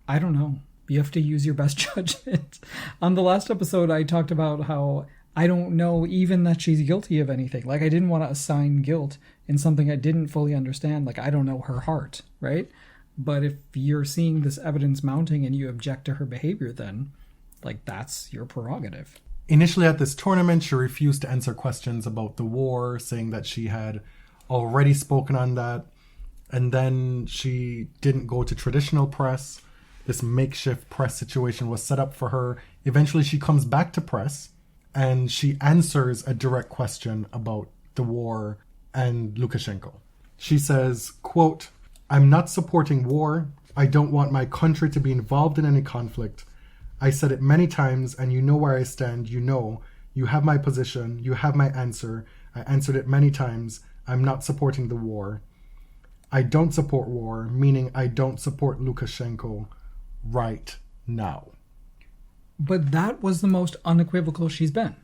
I don't know. You have to use your best judgment. On the last episode, I talked about how I don't know even that she's guilty of anything. Like, I didn't want to assign guilt in something I didn't fully understand. Like, I don't know her heart, right? But if you're seeing this evidence mounting and you object to her behavior, then, like, that's your prerogative. Initially at this tournament, she refused to answer questions about the war, saying that she had already spoken on that. And then she didn't go to traditional press. This makeshift press situation was set up for her. Eventually she comes back to press and she answers a direct question about the war and Lukashenko. She says, quote, "I'm not supporting war. I don't want my country to be involved in any conflict. I said it many times and you know where I stand. You know, you have my position. You have my answer. I answered it many times. I'm not supporting the war. I don't support war, meaning I don't support Lukashenko right now." But that was the most unequivocal she's been.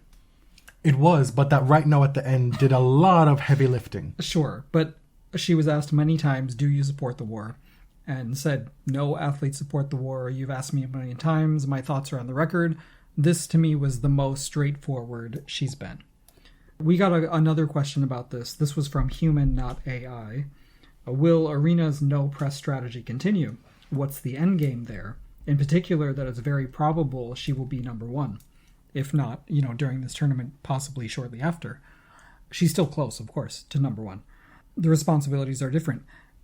It was, but that right now at the end did a lot of heavy lifting. Sure, but she was asked many times, do you support the war? And said, no athletes support the war. You've asked me a million times. My thoughts are on the record. This, to me, was the most straightforward she's been. We got another question about this. This was from Human, Not AI. Will Arena's no press strategy continue? What's the end game there? In particular, that it's very probable she will be number one. If not, during this tournament, possibly shortly after. She's still close, of course, to number one. The responsibilities are different.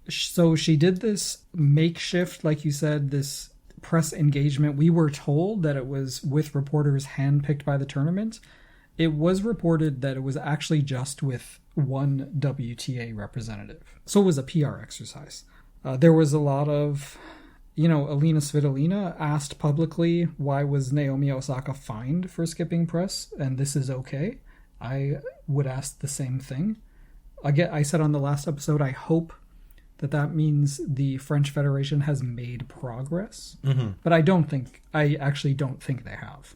So she did this makeshift, like you said, this press engagement. We were told that it was with reporters handpicked by the tournament. It was reported that it was actually just with one WTA representative. So it was a PR exercise. There was a lot of Alina Svitolina asked publicly why was Naomi Osaka fined for skipping press, and this is okay. I would ask the same thing. Again, I said on the last episode, I hope that means the French Federation has made progress. But I actually don't think they have.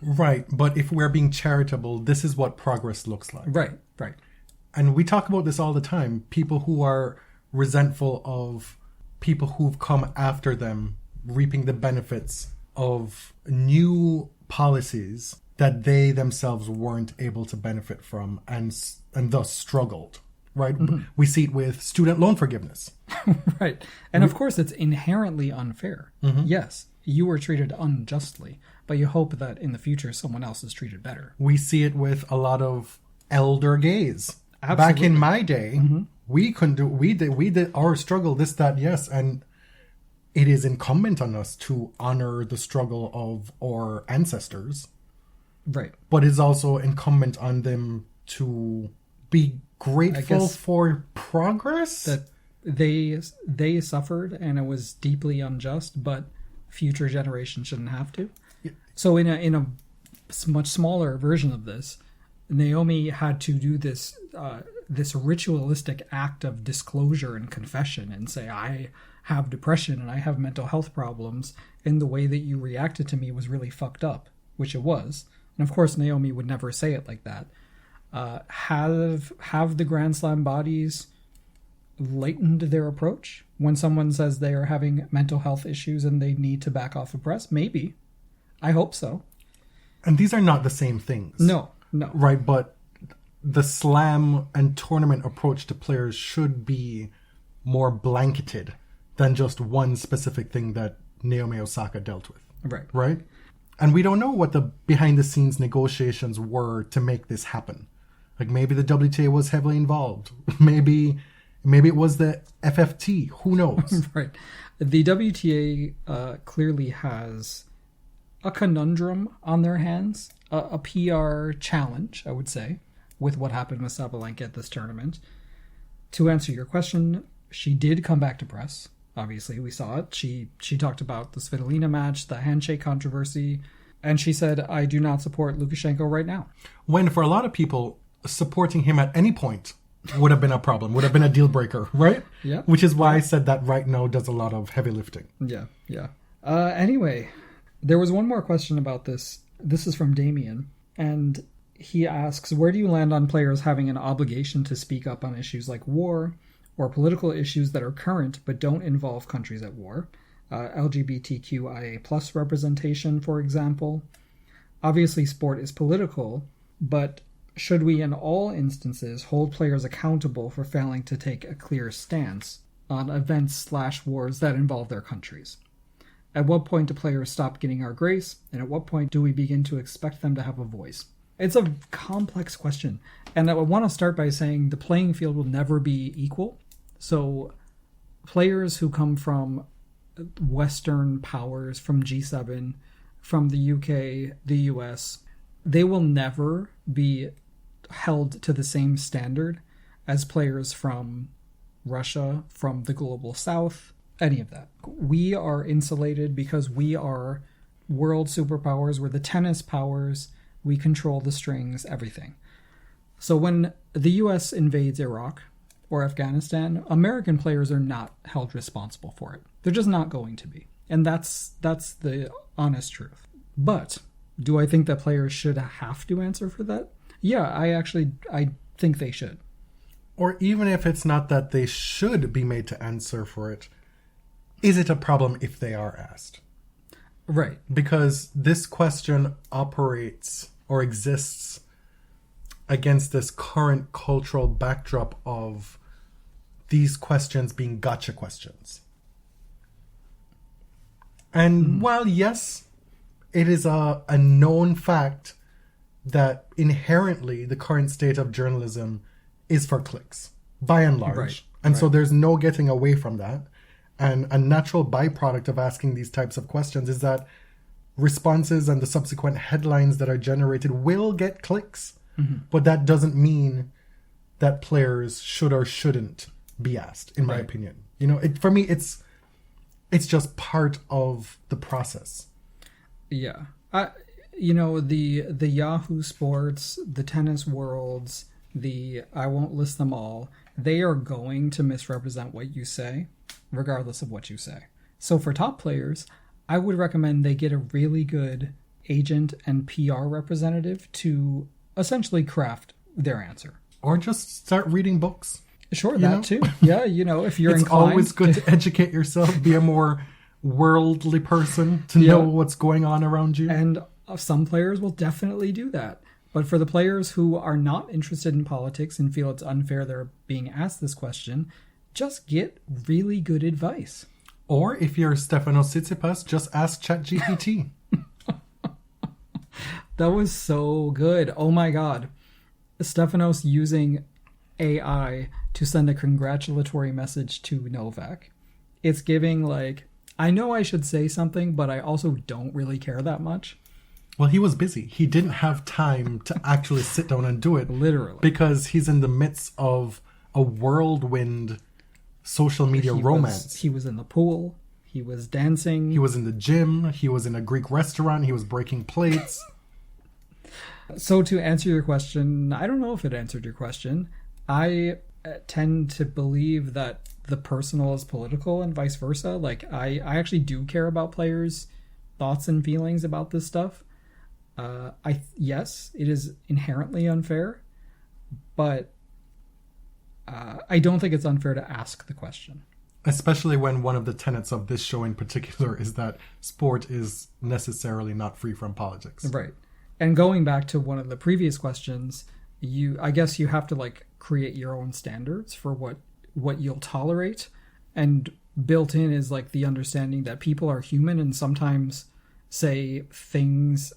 Right, but if we're being charitable, this is what progress looks like. Right. And we talk about this all the time. People who are resentful of people who've come after them reaping the benefits of new policies that they themselves weren't able to benefit from and thus struggled, right? We see it with student loan forgiveness. Right. And of course, it's inherently unfair. Yes, you were treated unjustly, but you hope that in the future someone else is treated better. We see it with a lot of elder gays. Absolutely. Back in my day, we did our struggle, this, that, yes, and it is incumbent on us to honor the struggle of our ancestors. Right. But it's also incumbent on them to be grateful for progress. That they suffered and it was deeply unjust, but future generations shouldn't have to. Yeah. So in a much smaller version of this, Naomi had to do this ritualistic act of disclosure and confession and say, I have depression and I have mental health problems, and the way that you reacted to me was really fucked up, which it was. And of course, Naomi would never say it like that. Have the Grand Slam bodies lightened their approach when someone says they are having mental health issues and they need to back off of press? Maybe. I hope so. And these are not the same things. No. Right, but the slam and tournament approach to players should be more blanketed than just one specific thing that Naomi Osaka dealt with. Right? And we don't know what the behind-the-scenes negotiations were to make this happen. Like, maybe the WTA was heavily involved. Maybe it was the FFT. Who knows? Right. The WTA clearly has a conundrum on their hands, a PR challenge, I would say, with what happened with Sabalenka at this tournament. To answer your question, she did come back to press. Obviously, we saw it. She talked about the Svitolina match, the handshake controversy, and she said, I do not support Lukashenko right now. When for a lot of people, supporting him at any point would have been a problem, would have been a deal breaker, right? Yeah. Which is why I said that right now does a lot of heavy lifting. Yeah. Anyway, there was one more question about this. This is from Damien, and he asks, where do you land on players having an obligation to speak up on issues like war or political issues that are current but don't involve countries at war? LGBTQIA plus representation, for example. Obviously, sport is political, but should we in all instances hold players accountable for failing to take a clear stance on events/wars that involve their countries? At what point do players stop getting our grace, and at what point do we begin to expect them to have a voice? It's a complex question, and I want to start by saying the playing field will never be equal. So players who come from Western powers, from G7, from the UK, the US, they will never be held to the same standard as players from Russia, from the global south, any of that. We are insulated because we are world superpowers. We're the tennis powers. We control the strings, everything. So when the US invades Iraq or Afghanistan, American players are not held responsible for it. They're just not going to be. And that's the honest truth. But do I think that players should have to answer for that? Yeah, I think they should. Or even if it's not that they should be made to answer for it, is it a problem if they are asked? Right. Because this question operates or exists against this current cultural backdrop of these questions being gotcha questions. And while, yes, it is a known fact that inherently the current state of journalism is for clicks, by and large. Right. And so there's no getting away from that. And a natural byproduct of asking these types of questions is that responses and the subsequent headlines that are generated will get clicks. Mm-hmm. But that doesn't mean that players should or shouldn't be asked, in my opinion. You know, for me, it's It's just part of the process. Yeah. The Yahoo Sports, the Tennis Worlds, I won't list them all, they are going to misrepresent what you say, regardless of what you say. So for top players, I would recommend they get a really good agent and PR representative to essentially craft their answer. Or just start reading books. Sure, that too. Yeah, if you're it's inclined. It's always good to educate yourself, be a more worldly person to know what's going on around you. And some players will definitely do that. But for the players who are not interested in politics and feel it's unfair they're being asked this question, just get really good advice. Or if you're Stefanos Tsitsipas, just ask ChatGPT. That was so good. Oh my God. Stefanos using AI to send a congratulatory message to Novak. It's giving I know I should say something, but I also don't really care that much. Well, he was busy. He didn't have time to actually sit down and do it. Literally. Because he's in the midst of a whirlwind social media romance. He was in the pool. He was dancing. He was in the gym. He was in a Greek restaurant. He was breaking plates. So to answer your question, I don't know if it answered your question. I tend to believe that the personal is political and vice versa. I actually do care about players' thoughts and feelings about this stuff. Yes, it is inherently unfair, but I don't think it's unfair to ask the question. Especially when one of the tenets of this show in particular is that sport is necessarily not free from politics. Right. And going back to one of the previous questions, I guess you have to create your own standards for what you'll tolerate. And built in is the understanding that people are human and sometimes say things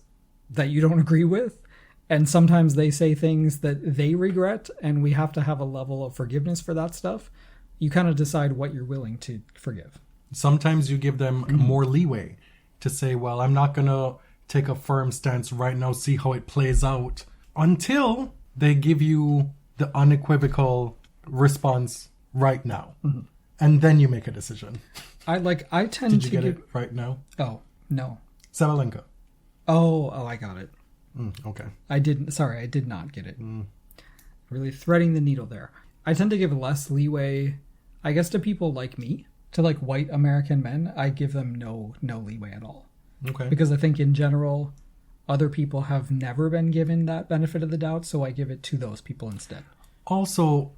that you don't agree with. And sometimes they say things that they regret, and we have to have a level of forgiveness for that stuff. You kind of decide what you're willing to forgive. Sometimes you give them more leeway to say, well, I'm not going to take a firm stance right now, see how it plays out, until they give you the unequivocal response right now. Mm-hmm. And then you make a decision. I tend to Did you get it right now? Oh, no. Sabalenka. Oh, I got it. Okay. I did not get it. Really threading the needle there. I tend to give less leeway, I guess, to people like me. To white American men, I give them no leeway at all. Okay. Because I think in general, other people have never been given that benefit of the doubt, so I give it to those people instead. Also,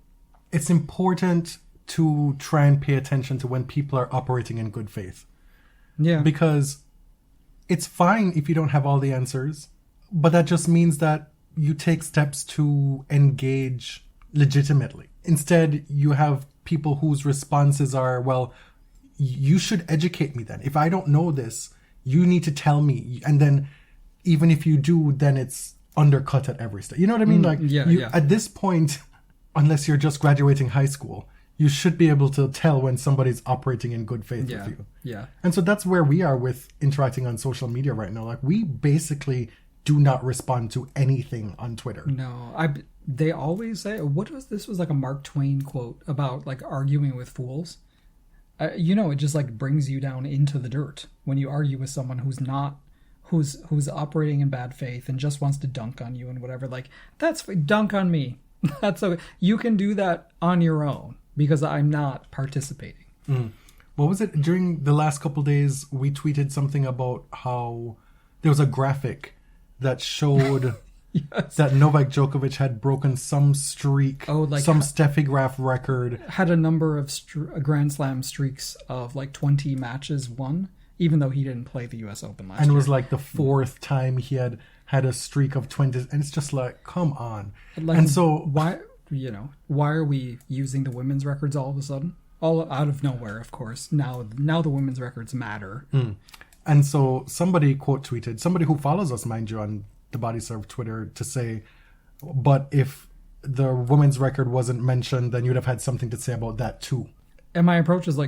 it's important to try and pay attention to when people are operating in good faith. Yeah. Because it's fine if you don't have all the answers, but that just means that you take steps to engage legitimately. Instead, you have people whose responses are, well, you should educate me then. If I don't know this, you need to tell me. And then even if you do, then it's undercut at every step. You know what I mean? At this point, unless you're just graduating high school, you should be able to tell when somebody's operating in good faith with you. Yeah. And so that's where we are with interacting on social media right now. We basically do not respond to anything on Twitter. No, they always say, this was a Mark Twain quote about arguing with fools. It just brings you down into the dirt when you argue with someone who's operating in bad faith and just wants to dunk on you and whatever. That's dunk on me. That's okay. You can do that on your own because I'm not participating. What was it? During the last couple of days, we tweeted something about how there was a graphic that showed that Novak Djokovic had broken some streak, some Steffi Graf record. Had a number of Grand Slam streaks of 20 matches won, even though he didn't play the U.S. Open last year. And it was the fourth time he had a streak of 20. And it's just come on. And so why are we using the women's records all of a sudden? All out of nowhere, of course. Now the women's records matter. And so somebody quote tweeted, somebody who follows us, mind you, on the Body Serve Twitter, to say, but if the women's record wasn't mentioned, then you'd have had something to say about that too. And my approach is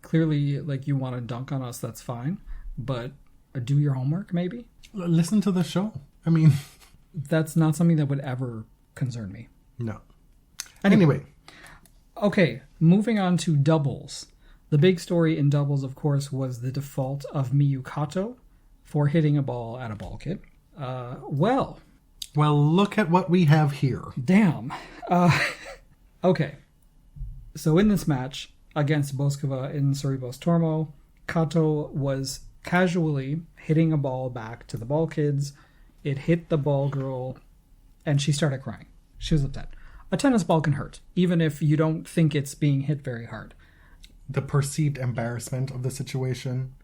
clearly you want to dunk on us, that's fine, but do your homework maybe. Listen to the show. I mean, that's not something that would ever concern me. No. Anyway. Okay, moving on to doubles. The big story in doubles, of course, was the default of Miyu Kato for hitting a ball at a ball kit. Well, look at what we have here. Damn. Okay. So in this match against Boskova in Sorribos Tormo, Kato was casually hitting a ball back to the ball kids. It hit the ball girl, and she started crying. She was upset. A tennis ball can hurt, even if you don't think it's being hit very hard. The perceived embarrassment of the situation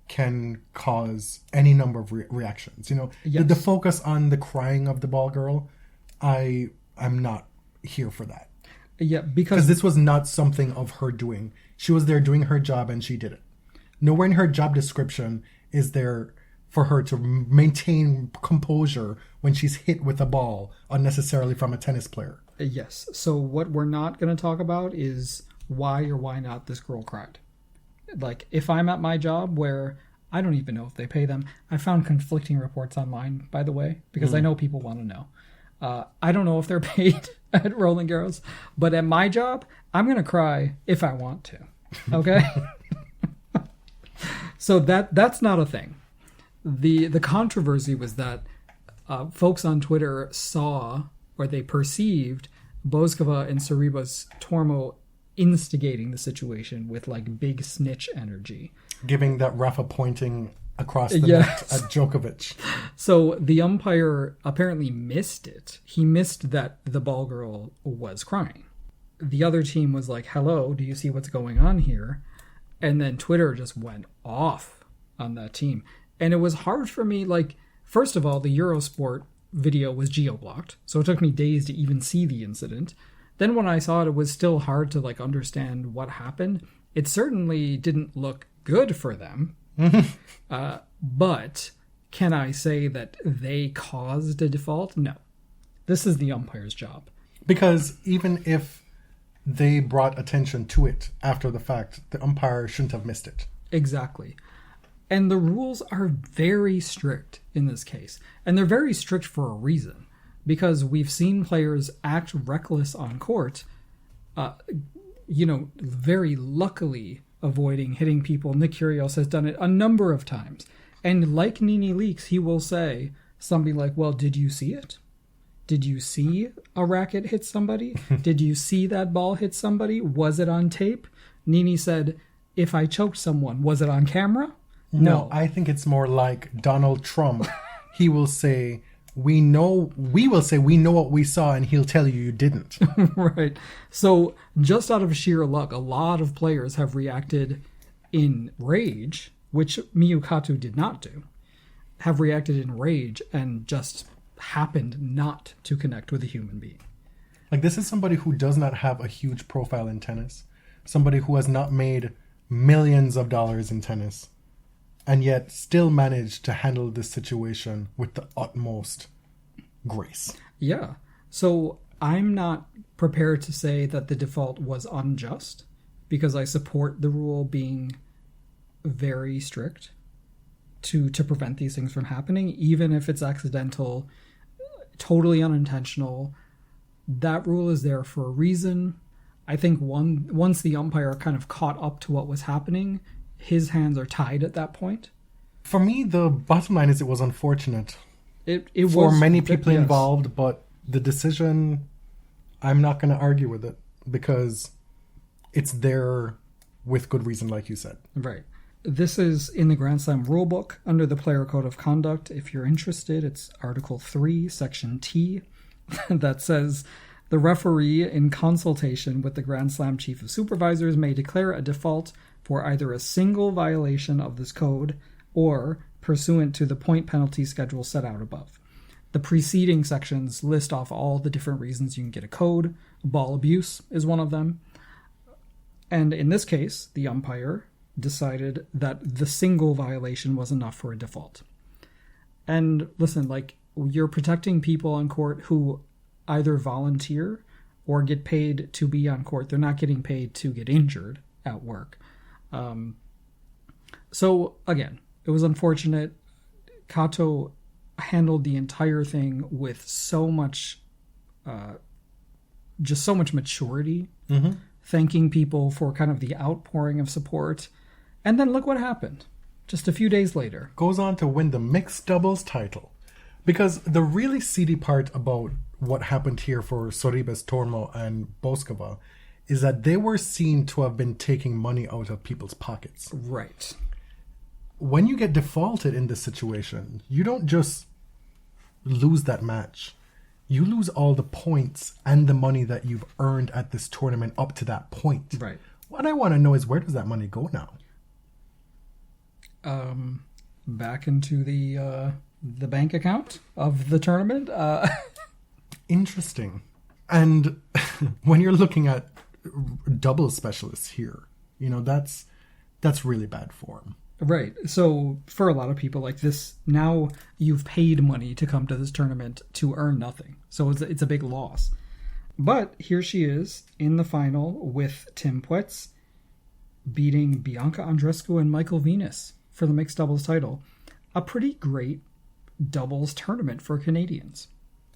can cause any number of reactions. You know, Yes. the focus on the crying of the ball girl, I'm not here for that. Yeah, Because this was not something of her doing. She was there doing her job and she did it. Nowhere in her job description is there for her to maintain composure when she's hit with a ball unnecessarily from a tennis player. Yes. So what we're not going to talk about is why or why not this girl cried. Like, if I'm at my job where I don't even know if they pay them. I found conflicting reports online, by the way, because I know people want to know. I don't know if they're paid at Roland Garros, but at my job, I'm going to cry if I want to. Okay? So that's not a thing. The controversy was that folks on Twitter saw, or they perceived, Boskova and Sorribos Tormo instigating the situation with like big snitch energy. Giving that Rafa pointing across the Yes. net at Djokovic. So the umpire apparently missed it. He missed that the ball girl was crying. The other team was like, hello, do you see what's going on here? And then Twitter just went off on that team. And it was hard for me, like, first of all, the Eurosport video was geo-blocked, so it took me days to even see the incident. Then when I saw it, it was still hard to, like, understand what happened. It certainly didn't look good for them. But can I say that they caused a default? No. This is the umpire's job. Because even if they brought attention to it after the fact, the umpire shouldn't have missed it. Exactly. And the rules are very strict in this case. And they're very strict for a reason. Because we've seen players act reckless on court, very luckily avoiding hitting people. Nick Kyrgios has done it a number of times. And like Nini Leaks, he will say something like, well, did you see it? Did you see a racket hit somebody? Did you see that ball hit somebody? Was it on tape? Nini said, if I choked someone, was it on camera? No. I think it's more like Donald Trump. He will say, we will say we know what we saw, and he'll tell you didn't. Right. So just out of sheer luck, a lot of players have reacted in rage, which Miyu Kato did not do, have reacted in rage and just happened not to connect with a human being. Like, this is somebody who does not have a huge profile in tennis. Somebody who has not made millions of dollars in tennis, and yet still managed to handle this situation with the utmost grace. Yeah. So I'm not prepared to say that the default was unjust, because I support the rule being very strict to prevent these things from happening, even if it's accidental, totally unintentional. That rule is there for a reason. I think once the umpire kind of caught up to what was happening, his hands are tied at that point. For me, the bottom line is it was unfortunate. It for was many people yes. involved, but the decision, I'm not going to argue with it because it's there with good reason, like you said. Right. This is in the Grand Slam rulebook under the Player Code of Conduct. If you're interested, it's Article 3, Section T, that says the referee, in consultation with the Grand Slam Chief of Supervisors, may declare a default for either a single violation of this code or pursuant to the point penalty schedule set out above. The preceding sections list off all the different reasons you can get a code. Ball abuse is one of them. And in this case, the umpire decided that the single violation was enough for a default. And listen, like, you're protecting people on court who either volunteer or get paid to be on court. They're not getting paid to get injured at work. So again, it was unfortunate. Kato handled the entire thing with so much, just so much maturity. thanking people for kind of the outpouring of support. And then look what happened. Just a few days later. Goes on to win the mixed doubles title. Because the really seedy part about what happened here for Sorribes Tormo and Boskova is that they were seen to have been taking money out of people's pockets. Right. When you get defaulted in this situation, you don't just lose that match. You lose all the points and the money that you've earned at this tournament up to that point. Right. What I want to know is, where does that money go now? Back into the bank account of the tournament. Interesting. And when you're looking at double specialists here, that's really bad form. Right. So for a lot of people like this, now you've paid money to come to this tournament to earn nothing. So it's a big loss. But here she is in the final with Tim Puetz, beating Bianca Andreescu and Michael Venus for the mixed doubles title. A pretty great doubles tournament for Canadians.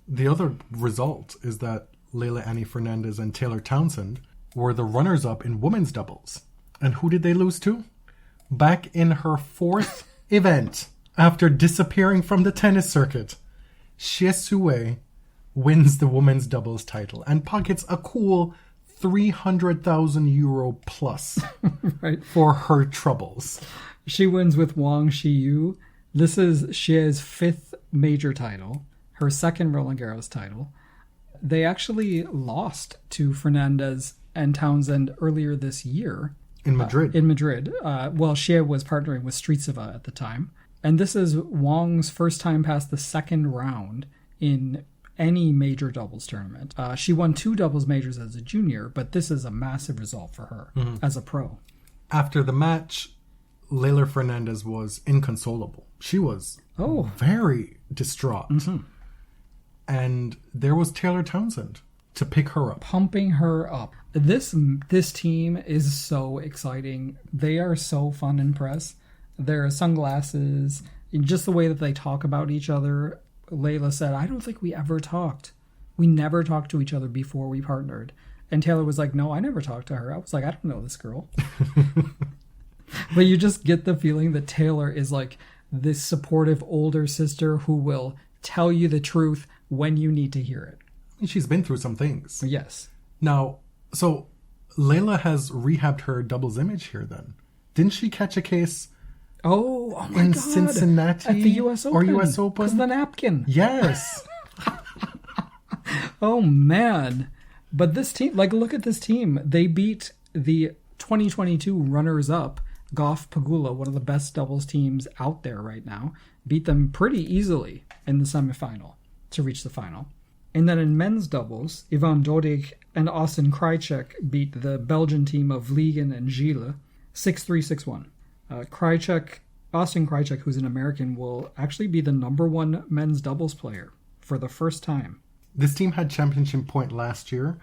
The other result is that Leylah Annie Fernandez and Taylor Townsend were the runners-up in women's doubles. And who did they lose to? Back in her fourth event, after disappearing from the tennis circuit, Xie Sui wins the women's doubles title and pockets a cool €300,000 plus right. for her troubles. She wins with Wang Shiyu. This is Xie's fifth major title, her second Roland Garros title. They actually lost to Fernandez and Townsend earlier this year. In Madrid. Xie was partnering with Stritseva at the time. And this is Wang's first time past the second round in any major doubles tournament. She won 2 doubles majors as a junior, but this is a massive result for her as a pro. After the match, Leylah Fernandez was inconsolable. She was very distraught. Mm-hmm. And there was Taylor Townsend to pick her up. Pumping her up. This team is so exciting. They are so fun in press. Their sunglasses, just the way that they talk about each other. Leylah said, I don't think we ever talked. We never talked to each other before we partnered. And Taylor was like, no, I never talked to her. I was like, I don't know this girl. But you just get the feeling that Taylor is like this supportive older sister who will tell you the truth when you need to hear it. She's been through some things. Yes. Now, so Leylah has rehabbed her doubles image here then. Didn't she catch a case Oh my in God. Cincinnati? At the US Open. Or US Open? Because the napkin. Yes. Oh, man. But this team, look at this team. They beat the 2022 runners-up, Goff Pagula, one of the best doubles teams out there right now. Beat them pretty easily in the semifinal to reach the final. And then in men's doubles, Ivan Dodig and Austin Krajicek beat the Belgian team of Vliegen and Gilles 6-3, 6-1. Austin Krajicek, who's an American, will actually be the #1 men's doubles player for the first time. This team had championship point last year,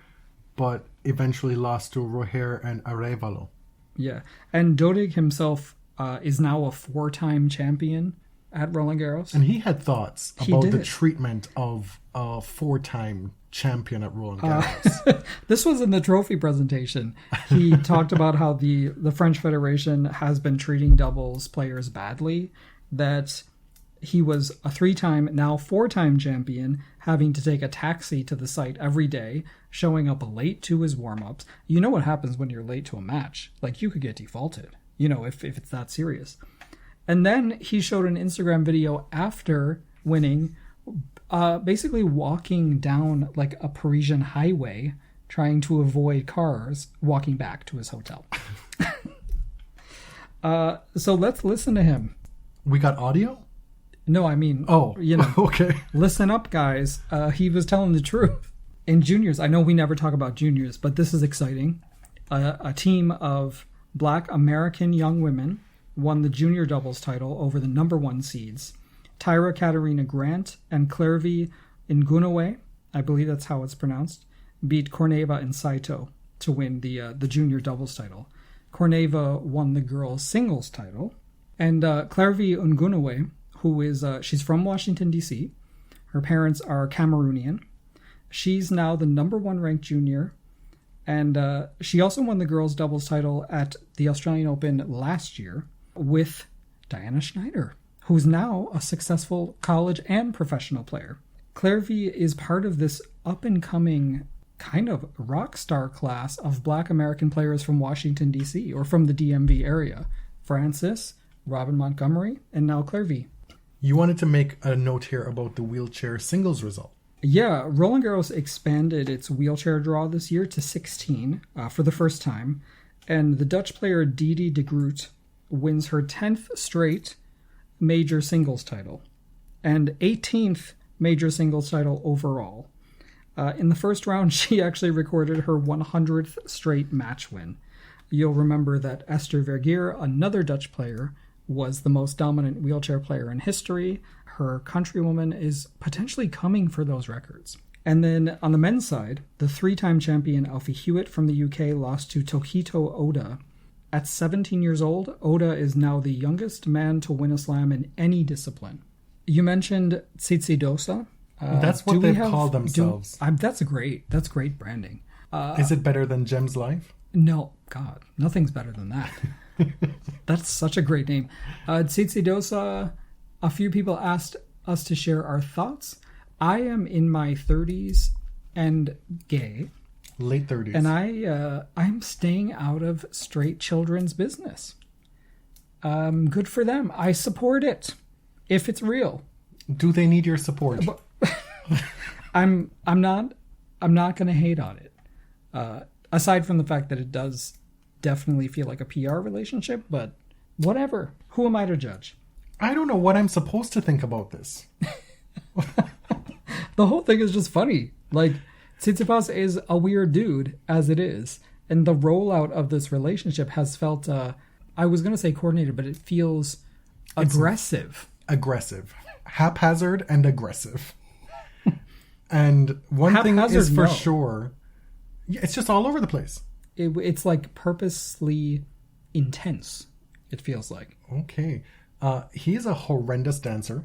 but eventually lost to Roger and Arevalo. Yeah, and Dodig himself is now a 4-time champion at Roland Garros. And he had thoughts about the treatment of a 4-time champion at Roland Garros. This was in the trophy presentation. He talked about how the French Federation has been treating doubles players badly, that he was a 3-time, now 4-time champion, having to take a taxi to the site every day, showing up late to his warm-ups. You know what happens when you're late to a match. You could get defaulted, if it's that serious. And then he showed an Instagram video after winning, basically walking down a Parisian highway, trying to avoid cars, walking back to his hotel. So let's listen to him. We got audio? No, I mean, okay. Listen up, guys. He was telling the truth. In juniors, I know we never talk about juniors, but this is exciting. A team of Black American young women won the junior doubles title over the #1 seeds. Tyra Katarina Grant and Clairvy Ngunoue, I believe that's how it's pronounced, beat Korneva and Saito to win the junior doubles title. Korneva won the girls singles title. And Clairvy Ngunoue, who is, she's from Washington, D.C. Her parents are Cameroonian. She's now the #1 ranked junior. And she also won the girls' doubles title at the Australian Open last year with Diana Schneider, who's now a successful college and professional player. Clairvy is part of this up-and-coming kind of rock star class of Black American players from Washington, D.C., or from the DMV area. Francis, Robin Montgomery, and now Clairvy. You wanted to make a note here about the wheelchair singles result. Yeah, Roland Garros expanded its wheelchair draw this year to 16 for the first time, and the Dutch player Didi de Groot wins her 10th straight major singles title and 18th major singles title overall. In the first round, she actually recorded her 100th straight match win. You'll remember that Esther Vergeer, another Dutch player, was the most dominant wheelchair player in history. Her countrywoman is potentially coming for those records. And then on the men's side, the three-time champion Alfie Hewitt from the UK lost to Tokito Oda. At 17 years old, Oda is now the youngest man to win a slam in any discipline. You mentioned Tsitsidosa. That's what they've called themselves. That's great branding. Is it better than Gem's Life? No, God, nothing's better than that. That's such a great name. Tsitsidosa, a few people asked us to share our thoughts. I am in my 30s and gay. Late 30s. And I'm staying out of straight children's business. Good for them. I support it, if it's real. Do they need your support? I'm not going to hate on it. Aside from the fact that it does definitely feel like a PR relationship, but whatever. Who am I to judge? I don't know what I'm supposed to think about this. The whole thing is just funny. Like, Tsitsipas is a weird dude, as it is. And the rollout of this relationship has felt, I was going to say coordinated, but it feels aggressive. Aggressive. Haphazard and aggressive. And one thing is for sure, it's just all over the place. It's like purposely intense, it feels like. Okay. He's a horrendous dancer.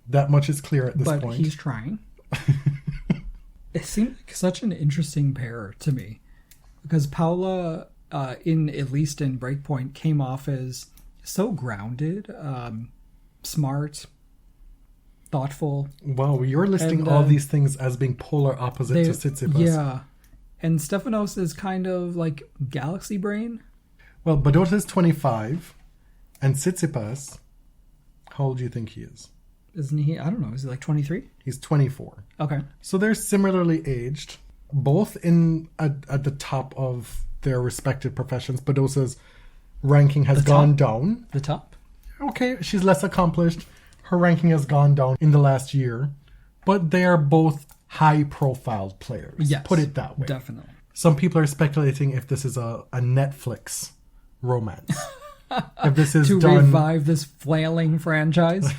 That much is clear at this point. But he's trying. It seemed like such an interesting pair to me. Because Paula, at least in Breakpoint, came off as so grounded, smart, thoughtful. Wow, you're listing all these things as being polar opposite to Tsitsipas. Yeah. And Stefanos is kind of like galaxy brain. Well, Badosa is 25. And Tsitsipas, how old do you think he is? Isn't he? I don't know. Is he like 23? He's 24. Okay. So they're similarly aged, both at the top of their respective professions. Badosa's ranking has gone down. The top? Okay, she's less accomplished. Her ranking has gone down in the last year. But they are both high-profile players. Yes. Put it that way. Definitely. Some people are speculating if this is a Netflix romance. If this is to done... revive this flailing franchise.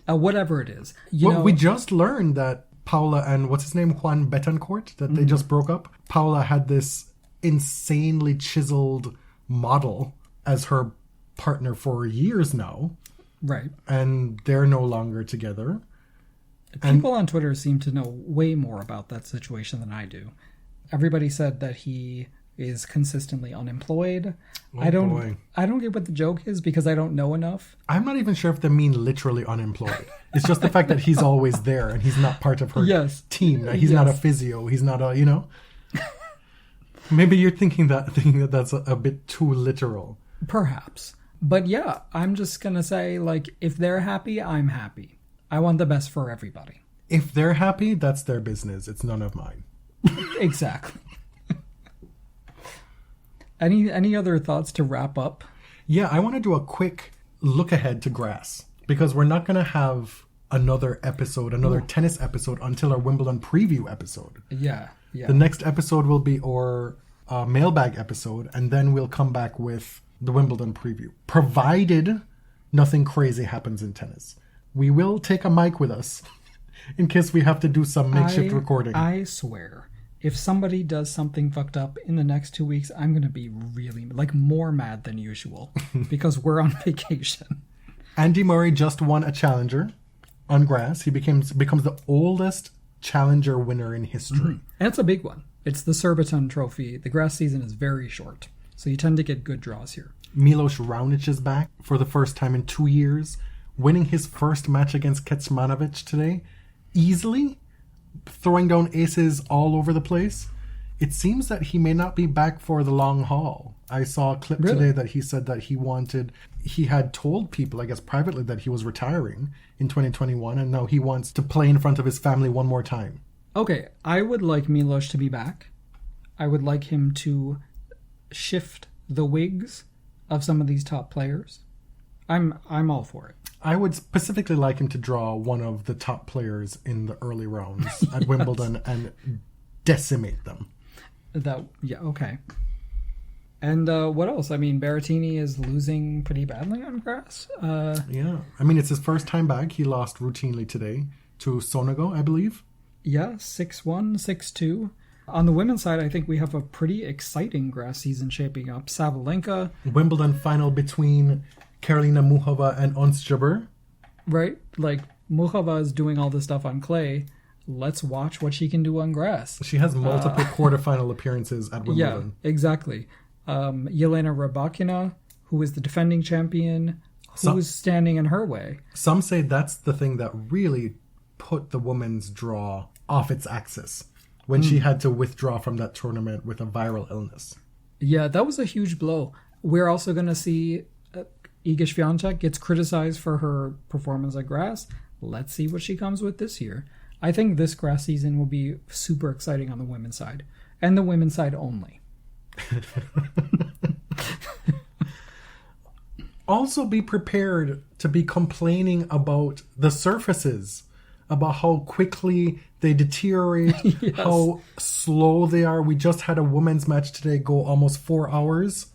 Whatever it is. We just learned that Paula and what's his name, Juan Betancourt, that they just broke up. Paula had this insanely chiseled model as her partner for years now. Right. And they're no longer together. People on Twitter seem to know way more about that situation than I do. Everybody said that he is consistently unemployed. I don't get what the joke is because I don't know enough. I'm not even sure if they mean literally unemployed. It's just the fact that he's always there and he's not part of her team. He's not a physio. He's not a, Maybe you're thinking that that's a bit too literal. Perhaps. But yeah, I'm just going to say, like, if they're happy, I'm happy. I want the best for everybody. If they're happy, that's their business. It's none of mine. Exactly. Any other thoughts to wrap up? Yeah, I want to do a quick look ahead to grass because we're not going to have another tennis episode until our Wimbledon preview episode. Yeah. The next episode will be our mailbag episode, and then we'll come back with the Wimbledon preview, provided nothing crazy happens in tennis. We will take a mic with us in case we have to do some makeshift recording. I swear, if somebody does something fucked up in the next 2 weeks, I'm going to be really, more mad than usual because we're on vacation. Andy Murray just won a challenger on grass. He becomes the oldest challenger winner in history. Mm-hmm. And it's a big one. It's the Surbiton Trophy. The grass season is very short, so you tend to get good draws here. Milos Raonic is back for the first time in 2 years, winning his first match against Kecmanovic today, easily, throwing down aces all over the place. It seems that he may not be back for the long haul. I saw a clip today that he said that he had told people, I guess privately, that he was retiring in 2021, and now he wants to play in front of his family one more time. Okay, I would like Milos to be back. I would like him to shift the wigs of some of these top players. I'm all for it. I would specifically like him to draw one of the top players in the early rounds at Wimbledon and decimate them. Okay. And what else? I mean, Berrettini is losing pretty badly on grass. Yeah. I mean, it's his first time back. He lost routinely today to Sonego, I believe. Yeah, 6-1, 6-2. On the women's side, I think we have a pretty exciting grass season shaping up. Sabalenka. Wimbledon final between Karolina Muchová and Ons Jabeur. Right? Like, Muchová is doing all this stuff on clay. Let's watch what she can do on grass. She has multiple quarterfinal appearances at Wimbledon. Yeah, exactly. Yelena Rybakina, who is the defending champion, who's standing in her way. Some say that's the thing that really put the women's draw off its axis when she had to withdraw from that tournament with a viral illness. Yeah, that was a huge blow. We're also going to see Iga Swiatek gets criticized for her performance at grass. Let's see what she comes with this year. I think this grass season will be super exciting on the women's side, and the women's side only. Also be prepared to be complaining about the surfaces, about how quickly they deteriorate, Yes. how slow they are. We just had a women's match today go almost 4 hours.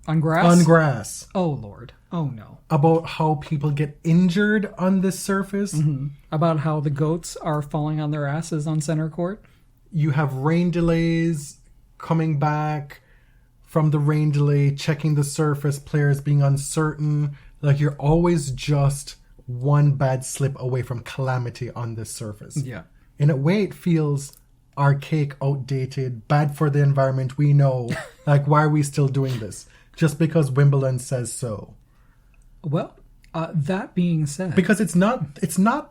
On grass? On grass. Oh, Lord. Oh, no. About how people get injured on this surface. Mm-hmm. About how the goats are falling on their asses on center court. You have rain delays coming back from the rain delay, checking the surface, players being uncertain. Like, you're always just one bad slip away from calamity on this surface. Yeah. In a way, it feels archaic, outdated, bad for the environment. We know. Like, why are we still doing this? Just because Wimbledon says so. Well, that being said... Because it's not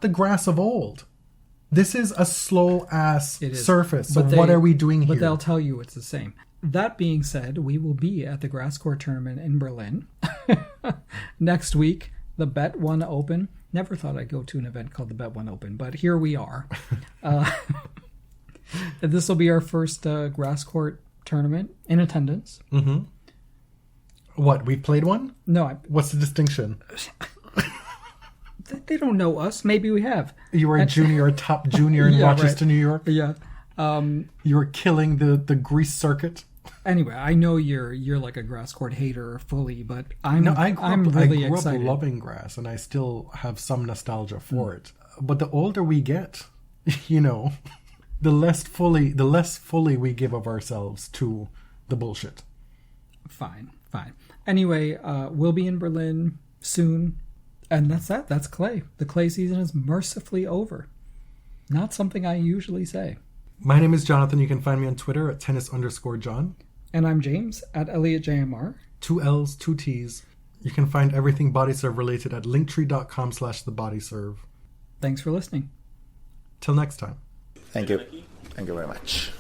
the grass of old. This is a slow-ass surface. So what are we doing here? But they'll tell you it's the same. That being said, we will be at the grass court tournament in Berlin next week. The Bet1 Open. Never thought I'd go to an event called the Bet1 Open, but here we are. This will be our first grass court tournament in attendance. Mm-hmm. What, we've played one? No. What's the distinction? They don't know us. Maybe we have. You were a top junior in Rochester, New York? Yeah. You were killing the Greece circuit? Anyway, I know you're like a grass court hater fully, but I grew up loving grass, and I still have some nostalgia for it. But the older we get, the less fully we give of ourselves to the bullshit. Fine. Anyway, we'll be in Berlin soon, and that's that. That's clay. The clay season is mercifully over. Not something I usually say. My name is Jonathan. You can find me on Twitter at tennis_John. And I'm James at ElliotJMR. 2 L's, 2 T's. You can find everything BodyServe related at linktree.com/thebodyserve. Thanks for listening. Till next time. Thank you. Thank you very much.